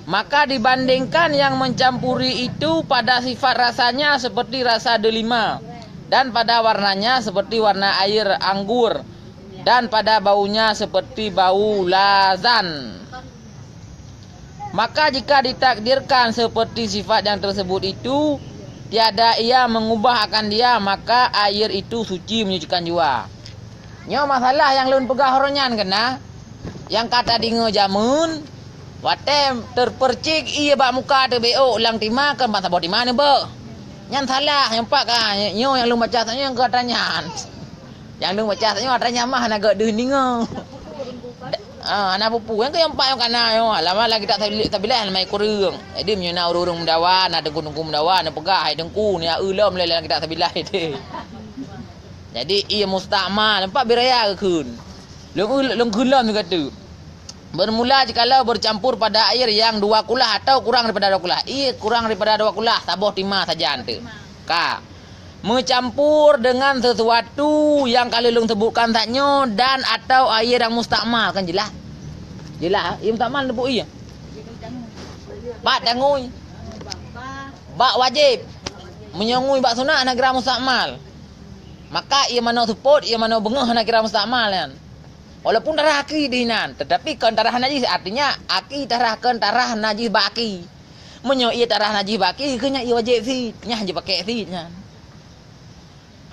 Maka dibandingkan yang mencampuri itu pada sifat rasanya seperti rasa delima, dan pada warnanya seperti warna air anggur, dan pada baunya seperti bau lazan. Maka jika ditakdirkan seperti sifat yang tersebut itu, tiada ia mengubah akan dia, maka air itu suci menyucikan jua. Nyo masalah yang lun pegah horonyan kena, yang kata dingo jamun, watem terpercik ia bak muka te beo ulang tima kan bang sabot di mana be? Nyan salah yang pak kan, nyo yang lun baca tanya yang katanya. Yang lun baca tanya katanya mah nak gak deningo. Anak pupu yang ke yang pak yang kana yo lama lagi tak tabilah mai kurung. Jadi menyana urung mendawan ada gunung mendawan ada pegah ai dengku ni eulam lele lagi tak tabilah itu. Jadi ia mustakmal nampak biraya ke kun. Long kulam juga tu. Bermula jikalau bercampur pada air yang 2 kulah atau kurang daripada 2 kulah. Ia kurang daripada 2 kulah taboh timah saja ante. Ka. Mencampur dengan sesuatu yang kali lung sebutkan taknyo dan atau air yang mustakmal kan jelas. Jelas, ia mustakmal sebut ia. Bak tangui. Bak wajib. Menyongui bak sunat nak kira mustakmal. Maka ia mana support, ia mana bengah nak kira mustakmal kan. Walaupun darah aki dihinan, tetapi kan darah najis artinya aki darahkan darah najis baki. Menyo ia darah najis baki kena ia wajib si, nya je pakai si nya.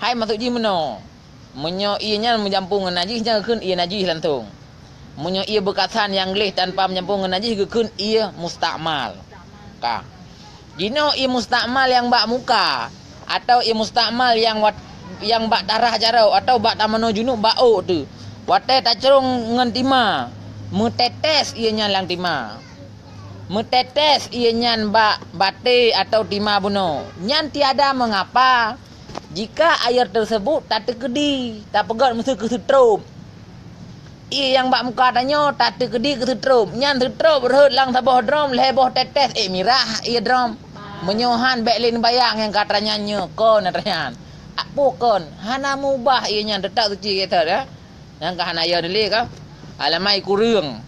Hai masuk ji meno. Menyo ianya mencampur dengan najis nya keun ia najis lantung. Menyo ia bekasan yang leh tanpa mencampur dengan najis keun ia mustakmal. Ka. Jino ia mustakmal yang bak muka atau ia mustakmal yang bak darah jarau atau bak tamano junub bau tu. Watai tak cerung ngan tima. Metetes ianya lang tima. Metetes ianya bak bate atau tima buno. Nyan tiada mengapa jika air tersebut tak terkedi, tak pegat mesti kesetrum. Ia yang bak muka tanya tak terkedi kesetrum. Nyan setrum berhut lang sabah drum leboh tetes mirah ia drum. Menyohan beklin bayang yang katanya nyo kon atrayan. Apa kon? Hana mubah ianya tetap suci kita ya. Yang ka hana ya dele ka. Alamai kurung.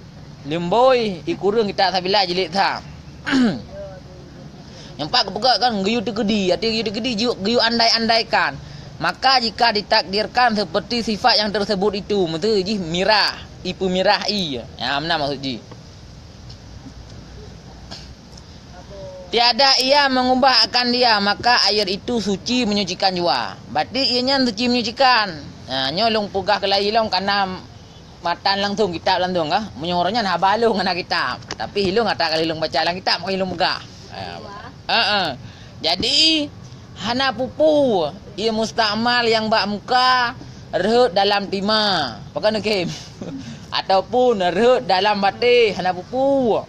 Limboy ikurung kita sabila jelit tha. Yang pak pegat kan geyu terkedi, hati geyu terkedi geyu andai-andaikan. Maka jika ditakdirkan seperti sifat yang tersebut itu, mesti ji mirah, ipu mirah i. Ya mana maksud ji? Tiada ia mengubah akan dia, maka air itu suci menyucikan jua. Berarti ianya suci menyucikan. Nyolong pugah ke lai long kana matan langsung kitab langsung kah? Menyorongnya nak balung anak kitab. Tapi hilung tak kali hilung baca lang kitab, mau hilung pugah. Jadi hana pupu ia mustakmal yang bak muka rehut dalam tima. Pakai nekem. Ataupun rehut dalam bate hana pupu.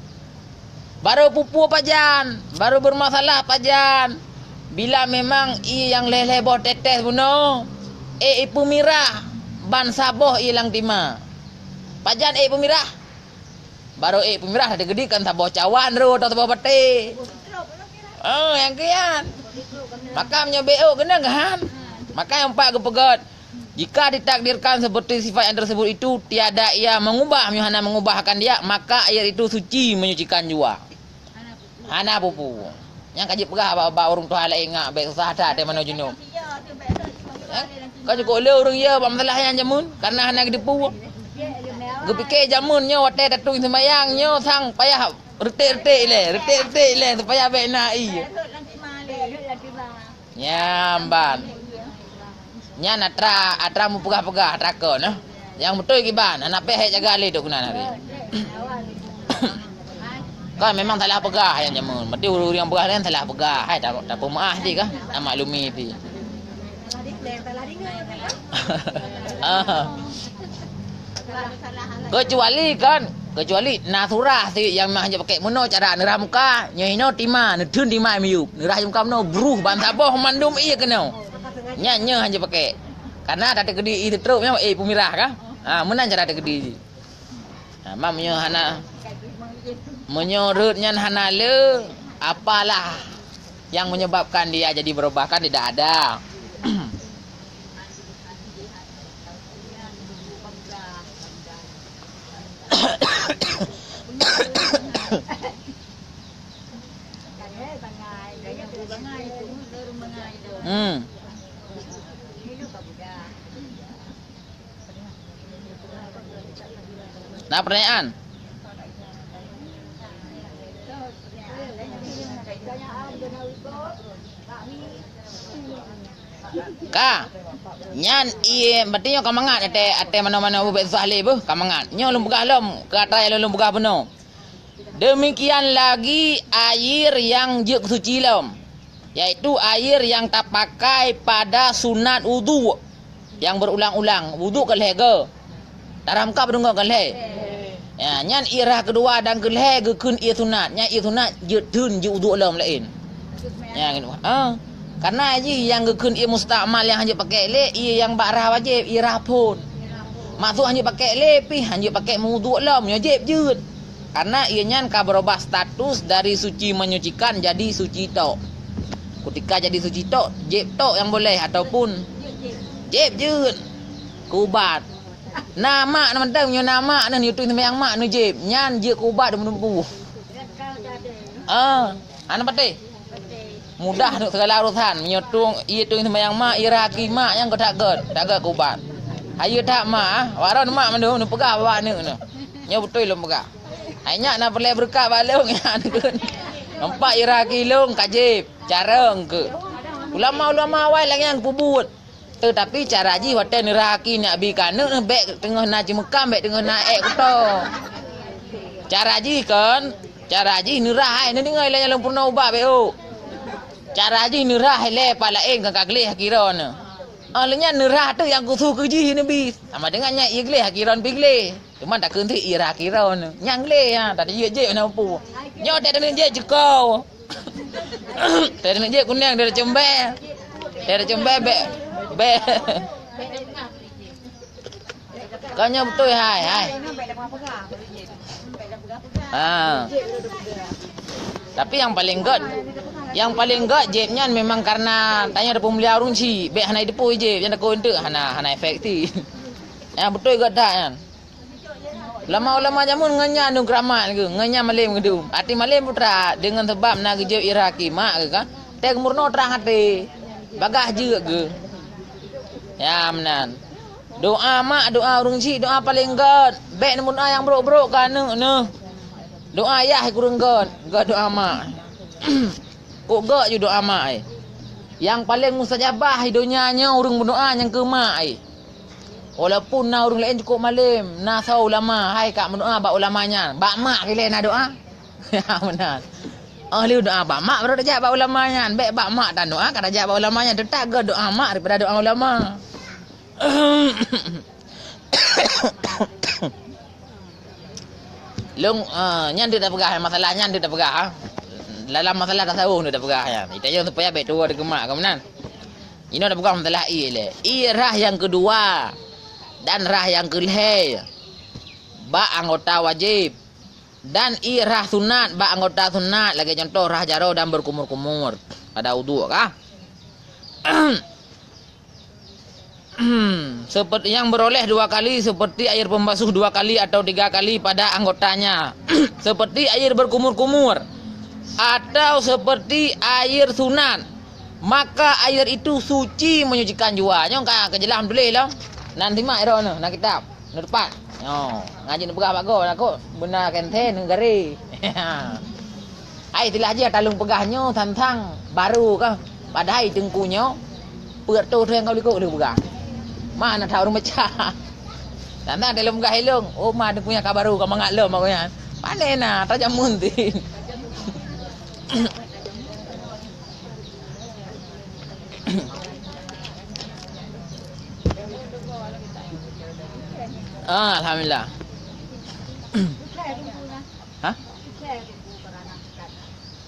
Baru pupu pajan, baru bermasalah pajan. Bila memang ia yang leleh-leboh tetes buno, ipu mirah ban saboh ilang tima. Pajan ipu mirah. Baru ipu mirah ada gede kan saboh cawan ro atau saboh bate. Oh, yang kian. Maka menyobeo kena kan? Maka yang pak kepegat. Jika ditakdirkan seperti sifat yang tersebut itu tiada ia mengubah, hana mengubahkan dia, maka air itu suci menyucikan jua. Hana pupu. Yang kaji pegah bawa orang tua lain ngak baik susah ada mana junub. Kau cukup le orang ya masalah yang jamun karena hana dipu. Gue fikir jamunnya wate datung sembayangnya sang payah retik le supaya baik nak i. Nyamban. Nya atra mu pegah-pegah traka nah. Yang betul kiban anak peh jaga le duk guna hari. Kan memang salah pegah yang jamun. Berarti orang yang pegah lain salah pegah. Hai tak pemaah dia kah? Tak maklumi dia. Kecuali nasurah si yang mah je pakai mono cara nerah muka nyoino tima nedun tima miup nerah muka mono bruh ban saboh mandum iya kena nya hanya pakai karena ada gede itu terus memang pemirah kah menan cara ada gede mamnya hana menyorotnya hana le apalah yang menyebabkan dia jadi berubah kan tidak ada. Nah pertanyaan Kak nyan iye berarti nyo kamangat ate mana-mana ubek sahli bu kamangat nyo lum begah lum ke atas lum begah penuh. Demikian lagi air yang je suci lum yaitu air yang tak pakai pada sunat wudu yang berulang-ulang wudu ke lege taram ka pedunggo ke lege ya nyan irah kedua dan ke lege kun ia sunat nya ia sunat je dun je wudu lum lain ya gitu karena aji yang gekun ia mustakmal yang hanya pakai le ia yang bakrah wajib irah pun maksud hanya pakai le pi hanya pakai wudu lum wajib je karena ianya ka berubah status dari suci menyucikan jadi suci tok. Ketika jadi suci tok jeb tok yang boleh ataupun jeb je kubat nama mentang nyo nama nan yutu sembayang mak nu jeb nyan je kubat menumpu ana pate mudah untuk segala urusan menyotung ia tu sembayang mak ira mak yang tak kubat ayo tak mak waron mak mandu nu pegah bawa ni nu nya betul lu pegah hanya nak perlu berkat balung ya nampak ira kilung kajib careng ke ulama-ulama awal lagi yang pubut tetapi cara ji hotel neraki nak bi kana bek tengah nak Mekah bek tengah nak kuto cara ji kan cara ji nerah ni dengai lah yang purna ubah beo cara ji nerah le pala eng ka gleh kiron alnya nerah tu yang kusu ke ji ni bis sama dengannya ia gleh kiron bigle cuma tak kunti ira kiron nyang le ya tak ye je na pu nyo tak ada je jekau tak ada je kunang dari cembe be kanya betul hai tapi yang paling god jebnya memang karena tanya ada pemulia urung si be hana depo je yang aku untuk hana efektif ya betul god dah kan ulama jamun nganya nu kramat ke nganya malim gedum ati malim putra dengan sebab nak je iraki mak ke kan teh murno terang hati bagah je ke ya menan doa mak doa urung si doa paling god be mun yang brok-brok kan nu doa ayah kurang god doa mak kok god je doa mak yang paling mustajabah hidupnya urung berdoa yang ke mak walaupun na orang lain cukup malim na sau ulama hai kak mendoa bak ulamanya bak mak kile na doa ya benar ahli doa bak mak baru dak bak ulamanya baik bak mak dan doa kada jak bak ulamanya tetap ke doa mak daripada doa ulama long nyan dia dah pegah masalahnya dia dah pegah dalam masalah tasawuf dia dah pegah ya itu supaya baik tua dekat mak kemudian ini dah pegah masalah irah yang kedua dan rah yang kelih ba anggota wajib dan irah sunat ba anggota sunat lagi contoh rah jaro dan berkumur-kumur pada wudu kah seperti yang beroleh 2 kali seperti air pembasuh 2 kali atau 3 kali pada anggotanya seperti air berkumur-kumur atau seperti air sunat, maka air itu suci menyucikan jua. Nyong ka kejelah tulis lah. Nan simak ero no, nan kitab. No depan. Yo, ngaji nak pegah bagus aku benar kenten negari. Ai tilah aja talung pegahnya tantang baru ke. Padahal tengkunya peut tu yang kau likut dia pegah. Mana tahu rumah cah. Tantang dalam pegah helong. Oh, mah dia punya kabar baru kau mangaklum aku yan. Pandai nah, tajam muntin. Alhamdulillah. Hah?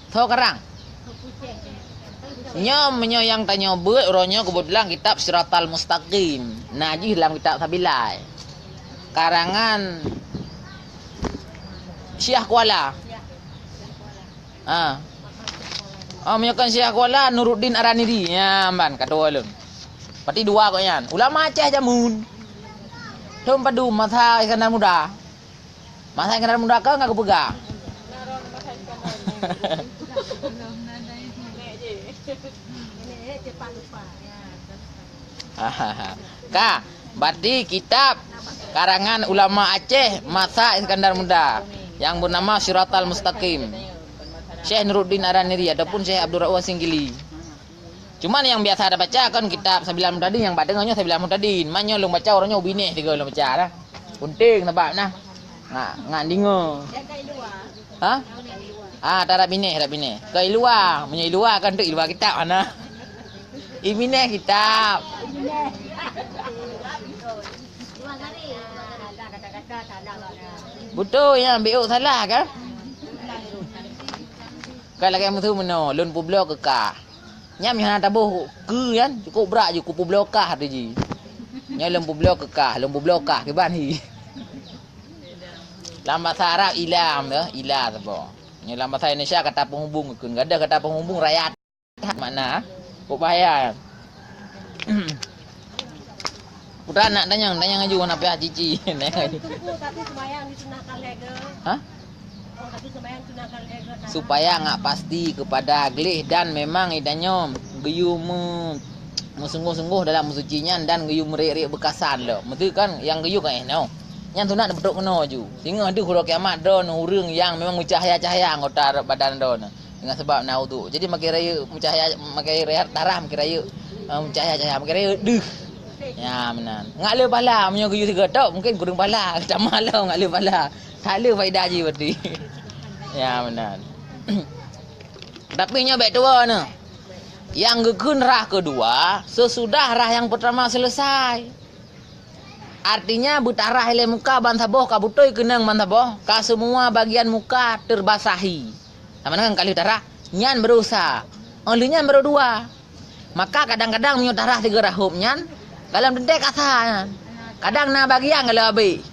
Tho kerang. Nyo yang tanya beut orangnya kebetulan kitab Siratal Mustaqim. Najih dalam kitab Sabilai. Karangan Syekh Kuala. Menyokan Syekh Kuala Nuruddin Araniri. Ya, man kadua lun. Pati dua kok yan. Ulama Aceh jamun. Tum padu masa ikan muda. Masa ikan muda ke enggak kepegang. Kak, berarti kitab karangan ulama Aceh masa Iskandar Muda yang bernama Siratal Mustaqim. Syekh Nuruddin Araniri ataupun Syekh Abdul Ra'uf Singgili. Cuman yang biasa ada baca kan kitab Sabilan Mutadin yang badengannya Sabilan Mutadin. Manyo lu baca orangnya ubineh tiga lu baca dah. Punting sebab nah. Ngak dingo. Ha? Tak bineh, Ke luar, menye luar kan tu luar kitab mana. Ibineh kitab. Betul yang biuk salah kan? Kalau lagi yang tu meno, lun publio kekah. Nyam yang tabuh ke kan, cukup berat je kupu blokah tu je. Nya lun publio kekah, ke ban hi. Dalam bahasa Arab ilam dah, ilah apa. Nya dalam bahasa Indonesia kata penghubung ke. Enggak ada kata penghubung rakyat. Makna kok bahaya. Putra nak tanya ngaju apa cici. Tapi sembahyang disunahkan lega. Hah? Tapi sembahyang sunahkan lega. Supaya ngak pasti kepada gelih dan memang idanya geyu sungguh-sungguh dalam mensucinya dan geyu merik-rik bekasan lo. Mesti kan yang geyu kan no. Yang tu nak betul kena ju. Sehingga ada huruf kiamat don urang yang memang cahaya-cahaya anggota badan don. Dengan sebab nau tu. Jadi makin raya cahaya makin raya darah makin raya cahaya-cahaya makin raya deh. Ya benar. Ngak le pala punya geyu 3 tok mungkin kurang pala. Tak malau ngak le pala. Tak le faedah je berarti. Ya benar. Tapi nya baik tua ni. Yang gekun rah kedua sesudah rah yang pertama selesai. Artinya butarah hele muka bantaboh kabutoi kenang bantaboh ka semua bagian muka terbasahi. Sama dengan kali darah nyan berusaha. Olehnya berdua. Maka kadang-kadang menyo darah 3 rahum nyan dalam dendek asahan. Kadang na bagian kalau habis.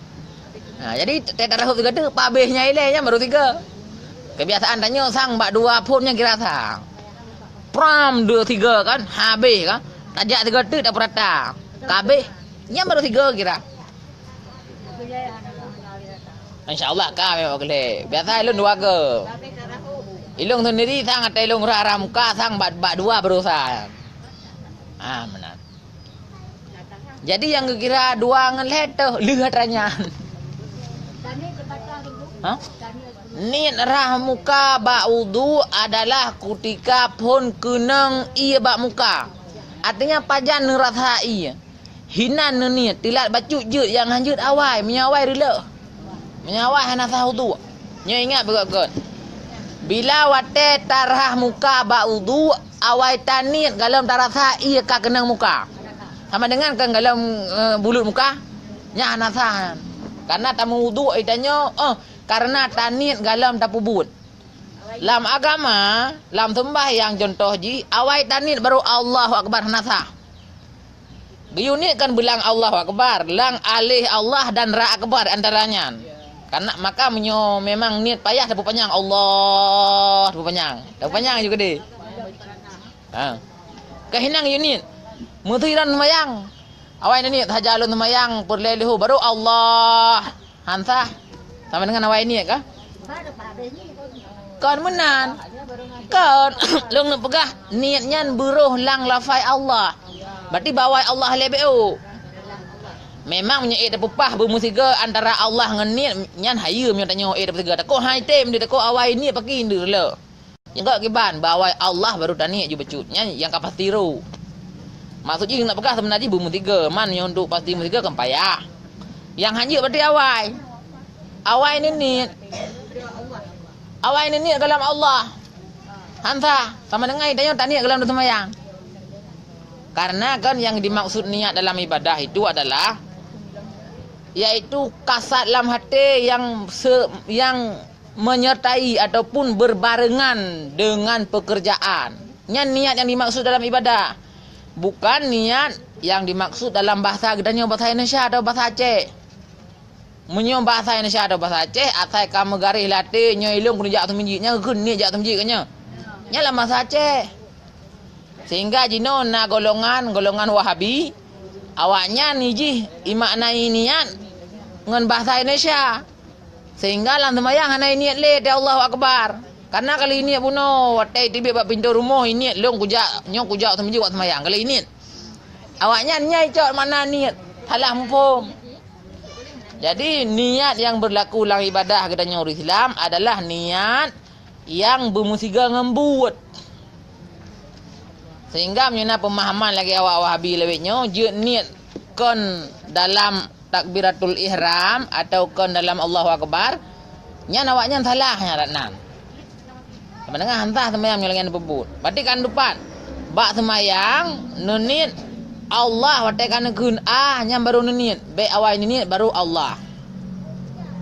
Jadi tak rahum 3 tu habisnya ilenya baru 3. Kebiasaan tanya sang bak 2 pun yang kira sang. Pram 2 3 kan habis kan. Tajak 3 tu tak perata. Habis nya baru 3 kira. InsyaAllah kah memang boleh. Biasa ilung 2 ke. Ilung sendiri sang atau ilung rara muka sang bak 2 berusaha. Benar. Jadi yang kira 2 ngelet tu lihat ranyan. Hah? Niat rah muka bak wudu adalah ketika pun kenang ia bak muka. Artinya pajan nerasai. Hinan niat tilat bacu je yang hanjut awai menyawai rela. Menyawai hanasah wudu. Nya ingat betul. Bila wate tarah muka bak wudu awai tanit galam tarasai ka kenang muka. Sama dengan kan galam bulut muka nya hanasahan. Karena tamu wudu itanya karena tanit galam tapubut. Lam agama, lam sembah yang contoh ji, awai tanit baru Allahu Akbar hanasah. Giyunit kan bilang Allahu Akbar, lang alih Allah dan ra akbar antaranya. Karena maka memang niat payah dapat panjang Allah, dapat panjang. Dapat panjang juga deh. Kehinang unit. Mutiran semayang. Awai niat hajalun semayang perleluhu baru Allah. Hansah. Sama dengan awai niat kah? Kan menan. kan long nak pegah niatnya beruh lang lafai Allah. Berarti bawai Allah lebeu. Memang punya dak pepah bermusiga antara Allah dengan niat nyan haya punya tanya dak bertiga. Tak ko hai tem dia tak ko awai niat pakai indu le. Yang kau kiban bawai Allah baru tak niat je becut. Yang kapas tiru. Maksudnya nak pegah sebenarnya bermusiga. Man yang untuk pasti musiga kan payah. Yang hanya berarti awai. Awai ni niat. Awai ni niat dalam Allah. Hansa sama dengan tanya tak niat dalam sembahyang. Karena kan yang dimaksud niat dalam ibadah itu adalah yaitu kasat dalam hati yang menyertai ataupun berbarengan dengan pekerjaan. Yang niat yang dimaksud dalam ibadah. Bukan niat yang dimaksud dalam bahasa gedanya bahasa Indonesia atau bahasa Aceh. Menyo bahasa Indonesia atau bahasa Aceh atai kamu garis latih nyo ilung kena jak tu minjiknya kun ni jak tu minjik kanya. Nya lah bahasa Aceh. Sehingga jino na golongan Wahabi awaknya ni ji imaknai niat dengan bahasa Indonesia. Sehingga lang sembahyang hanai niat le dia Allahu Akbar. Karena kali ini puno watai tiba bab pintu rumah ini long kujak nyok kujak tu minjik waktu sembahyang. Kali ini awaknya nyai cok mana niat salah mufhum. Jadi niat yang berlaku dalam ibadah katanya orang Islam adalah niat yang bermusiga ngembut. Sehingga menyana pemahaman lagi awak Wahabi lebihnya je niat kon dalam takbiratul ihram atau kon dalam Allahu Akbar nya awaknya salahnya ratnan. Mendengar hantah sembahyang nyolangan bebut. Berarti kan depan bak sembahyang nunit Allah watai kana kun nya baru niat. Baik awal niat baru Allah.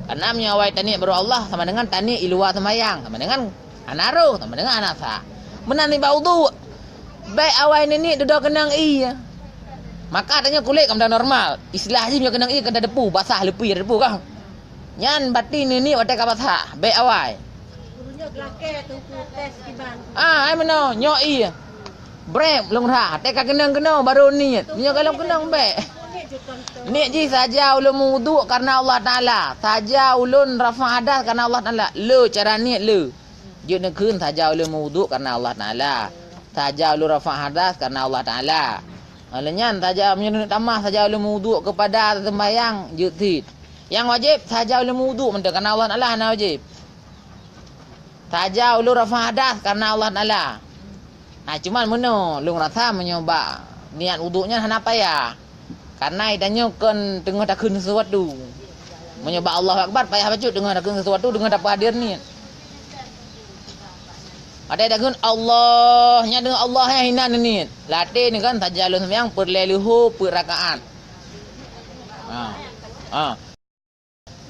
Karena menyawai taniat baru Allah sama dengan taniat iluwa sembahyang, sama dengan anaruh, sama dengan anasa. Menanti baudu. Baik awal niat duduk kenang iya. Maka tanya kulit kamda normal. Istilah je kenang iya kada depu, basah lepi depu kah. Nyan bati niat watai ka basah. Baik awal. Gurunya gelake tu tes kiban. Ai meno nyok iya. Brem long ra, teka kenang-kenang baru niat. Punya kalau kenang baik. Niat je saja ulun wuduk karena Allah Taala. Saja ulun rafa hadas karena Allah Taala. Le cara niat le. Je nak kun saja ulun wuduk karena Allah Taala. Saja ulun rafa hadas karena Allah Taala. Alenyan saja menyunut tamah saja ulun wuduk kepada sembahyang je tid. Yang wajib saja ulun wuduk menda karena Allah Taala na wajib. Saja ulun rafa hadas karena Allah Taala. Nah, cuman meno lung rasa menyoba niat wuduknya kenapa ya? Karena idanya kan tengah takun sesuatu. Menyoba Allah Akbar payah baca tengah takun sesuatu dengan dapat hadir niat. Ada takun Allahnya dengan Allah yang hina niat. Latih ni kan tajalun sembahyang per leluhu per rakaat.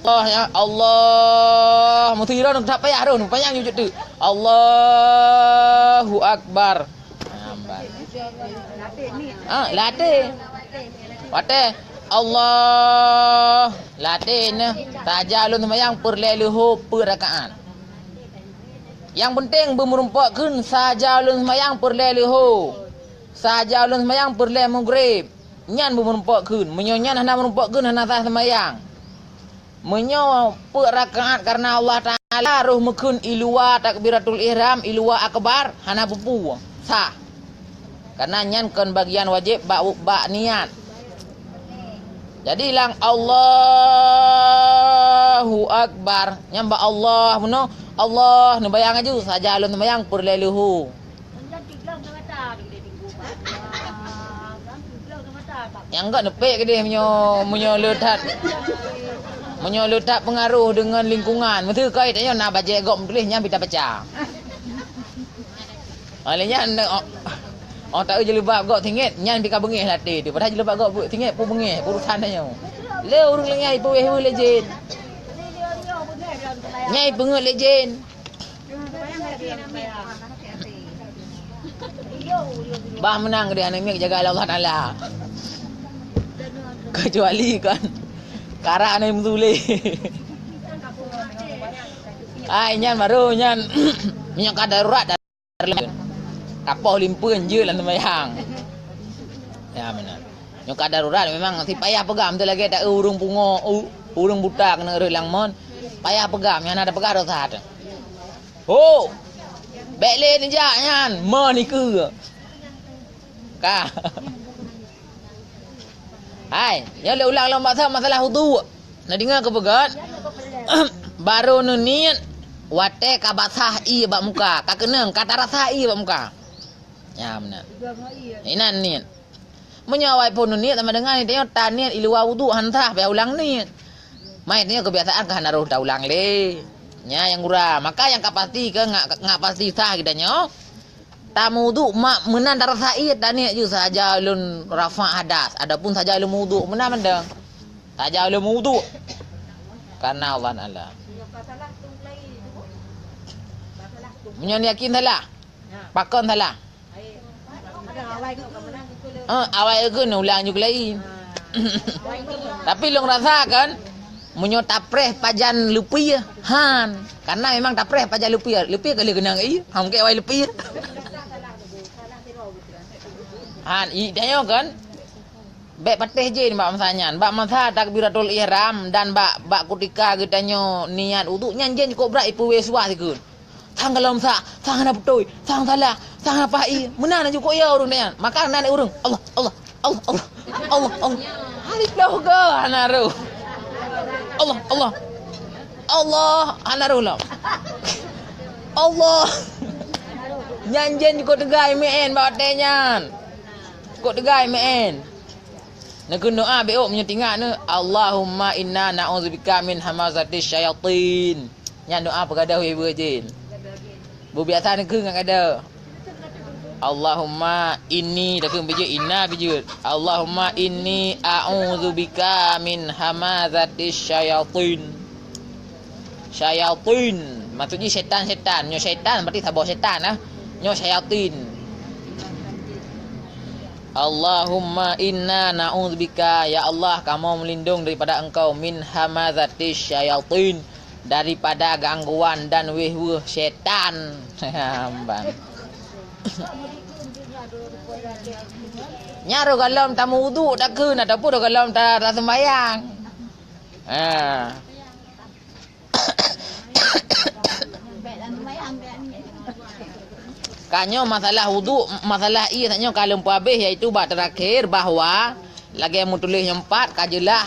Allah ya Allah mutira nak tak payah ron payah wujud tu. Allahu Akbar. Latih. Wate Allah latih ni tajalun sembahyang per leluhu per rakaat. Yang penting bermerumpakkan sajalun sembahyang per leluhu. Sajalun sembahyang per le maghrib. Nyan bermerumpakkan, menyonyan hana merumpakkan hana sah sembahyang. Menyo per rakaat karena Allah Taala ruh mekun ilwa takbiratul ihram ilwa akbar hana pupu sah. Karena nyan kan bagian wajib bak niat. Jadi lang Allahu Akbar nyamba Allah meno Allah ni bayang aju saja alun bayang per leluhu. Yang enggak nepek ke dia menyo letak pengaruh dengan lingkungan. Betul kau tanya nak baca gok tulisnya kita baca. Alenya orang tak jelebab gok tingit nyan bika bengih latih tu. Padahal jelebab gok tingit pun bengih urusan dia. Le urung lengai pu weh lejen. Nyai pengut lejen. Bah menang dia anak jaga Allah Taala. Kecuali kan karak anak muzule. Ai nyan baru nyan minyak darurat dari kapau limpeun je lan sembahyang. Ya benar. Minyak darurat memang si payah pegam tu lagi tak urung pungo urung buta kena reulang mon. Payah pegam yang ada pegar saat. Oh. Baik lain je kan. Ni ke. Ka. Hai, ya le ulang masalah wudu. Nak dengar ke pegat? Baru ni wate ka basah i bak muka. Ka keneng kata rasa i bak muka. Ya benar. Inan ni. Menyawai pun ni sama dengan ni tengok taniat ilwa wudu hantah pe ulang ni. Mai ni kebiasaan ka naruh dah ulang le. Nya yang gura. Maka yang kapasti ke ngak pasti sah kita nyok. Tamu wudu mak menan darah said taniat je saja ulun rafa hadas. Adapun saja ulun wudu menan mendang. Saja ulun wudu. Karena Allah Taala. Menyon yakin salah. Pakon salah. Awal ke ni ulang juga lain. Tapi long rasakan menyo tapreh pajan lupi han. Karena memang tapreh pajan lupi. Lupi kali kena ai. Ham ke awal lupi. Han i dayo kan. Baik patih je ni bak masanyan. Bak masa takbiratul ihram dan bak ketika getanyo niat wudu nyan jen cukup berat ipu weswa sikun. Sang kalau sa, sang na putoi, sang salah, sang apa i. Menan ju ko ya urang nian. Maka nan urang Allah. Alif lahu ga anaru. Allah anaru lah. Allah. Nyan jen ko tegai men bak tenyan. Ko tegai men. Nak doa beok menyetingak ne Allahumma inna na'udzubika min hamazatis syayatin. Nya doa perkada hebe jin. Bu biasa ne ke ngak ada. Allahumma inni dak beje inna beje. Allahumma inni a'udzubika min hamazatis syayatin. Syayatin maksudnya setan-setan. Nyo setan berarti sabah setan ah. Nyo syayatin. Allahumma inna na'udzubika ya Allah kamu melindung daripada engkau min hamazatis syayatin daripada gangguan dan weh-weh syaitan. Bang. Nyaru kalau tamu wudu tak ke nak ataupun kalau tak sembahyang. Kanyo masalah wudu, masalah ia taknya kalau empu habis iaitu bab terakhir bahawa lagi yang tulis yang 4 kajelah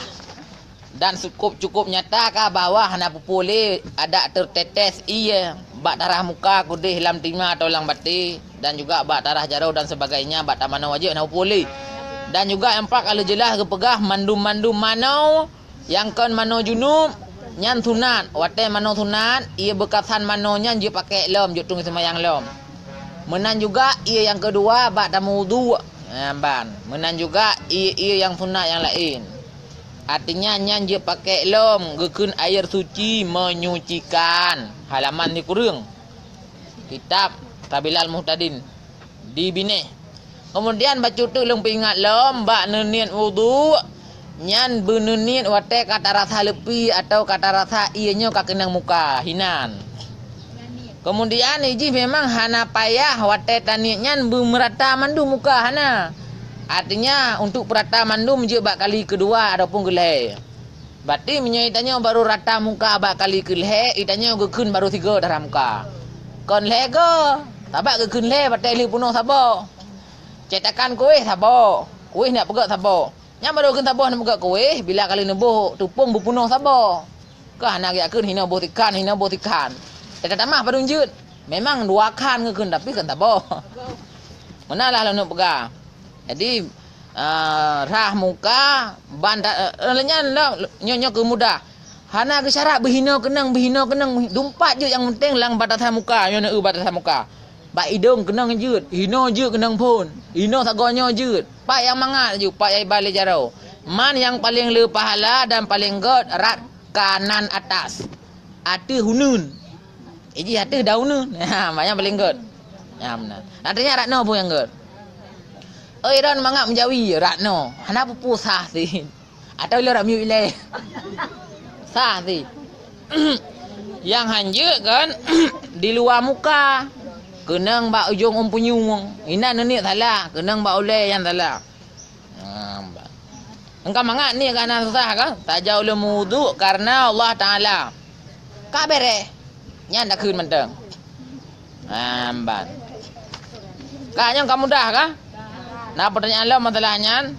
dan cukup nyata kah bahawa hana boleh ada tertetes ia bak darah muka kudih lam timah atau lang bati dan juga bak darah jarau dan sebagainya bak tamana wajib hana boleh. Dan juga yang 4 kalau jelas kepegah mandum-mandum mano yang kon mano junub nyan sunat wate mano sunat ia bekasan manonya je pakai lom je tung semayang lom. Menan juga ia yang kedua bak tamu wudu. Ban. Menan juga ia yang sunat yang lain. Artinya nyan je pakai lom gekeun air suci menyucikan. Halaman ni kurang. Kitab Tabilal Muhtadin di Bine. Kemudian baca tu lom pingat lom bak niat wudu nyan beneniat wate kata rasa lepi atau kata rasa ianya ka kenang muka hinan. Kemudian iji memang hana payah wate taniatnya merata mandu muka hana. Artinya untuk perata mandu je bak kali kedua ataupun geleh. Berarti menyaitanya baru rata muka bak kali geleh, itanya gekun baru 3 darah muka. Kon leh ke? Tabak gekun leh bate li punuh sabo. Cetakan kuih sabo. Kuih nak pegak sabo. Nya baru gen sabo nak pegak kuih bila kali nebuh tupung berpunuh sabo. Kah nak yakun hina botikan. Tak tamah pada unjut. Memang 2 kan ngekun tapi kan tak boh. Menalah lah nak pegang. Jadi rah muka banda lenyan lah nyonya ke mudah. Hana ke syarat behina kenang dumpat je yang penting lang batasan muka nyonya batasan muka. Bak hidung kenang jut, hino je kenang pun. Hino sagonyo jut. Pak yang mangat je pak yang balik jarau. Man yang paling le pahala dan paling god rat kanan atas. Ada hunun. Iji hati daun ni. Banyak paling good. Ya benar. Artinya ratno pun yang good. Ron mangap menjawi ratno. Hana pupu sah si. Atau le ramiu ile. Sah si. Yang hanje kan di luar muka. Kenang bak ujung umpunyung. Ina nenik salah. Kenang bak oleh yang salah. Engkau mangap ni kan sah kan? Tak jauh le wudu karena Allah Taala. Kabere. Nyan dahคืนมันเติง Amban. Kak nyong kamu dah kah? Nah pertanyaan lo masalahnya.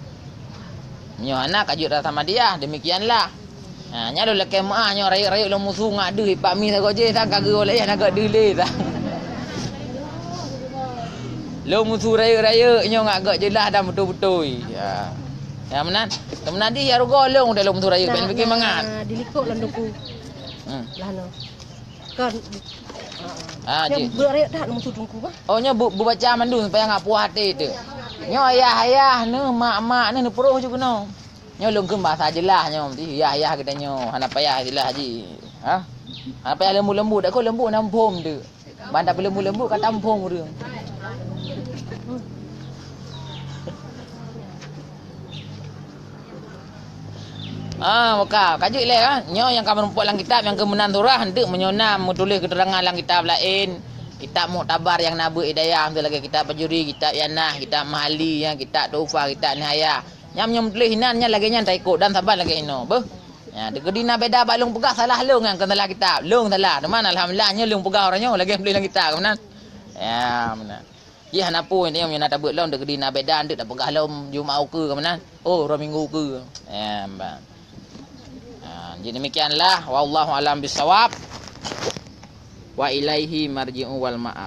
Nyo anak kajut dah sama dia. Demikianlah. Nah nya lo leke mak nyo rayuk-rayuk lo musuh ngak deui pak mi sago je sang kagak oleh nak deule sang. Lo musuh rayuk-rayuk nyo ngak gak jelas dah betul-betul. Ya. Ya menan. Temenan di ya rugo long dah lo musuh rayuk ben bikin mangat. Dilikuk landuku. Lah no. Kan Ji. Berayuk dah musuh dungku bah. Oh nyo bu baca mandu supaya ngak puas hati tu. Nyo ayah ne mak ne peruh juga no. Nyo lungkem bahasa jelas nyo mesti ayah kita nyo. Hana payah jelas haji. Ha? Hana payah lembu dak ko lembu nampung tu. Bandar lembu kat tampung tu. Maka kaji leh ah. Nyo yang kamu rumput lang kitab yang kemenan surah hendak menyonam menulis keterangan lang kitab lain. Kitab Muktabar yang Nabu Hidayah, tu lagi kitab Pajuri, kitab Yanah, kitab Mahali, yang kitab Tufah, kitab Nihayah. Nyam tulis hinannya lagi nya taikut dan sabar lagi ino. Beh. Ya, degedina beda balung pegah salah lung yang kena kitab. Lung salah. Teman alhamdulillahnya lung pegah orangnya lagi beli lang kitab kemenan. Ya, benar. Ji hanapu ini yang nak tabut lung degedina beda ndak dak pegah lung Jumaat ke kemenan. Oh, 2 minggu ke. Ya, mbak. Jadi demikianlah wallahu alam bisawab wa ilaihi marji'u wal ma'ab.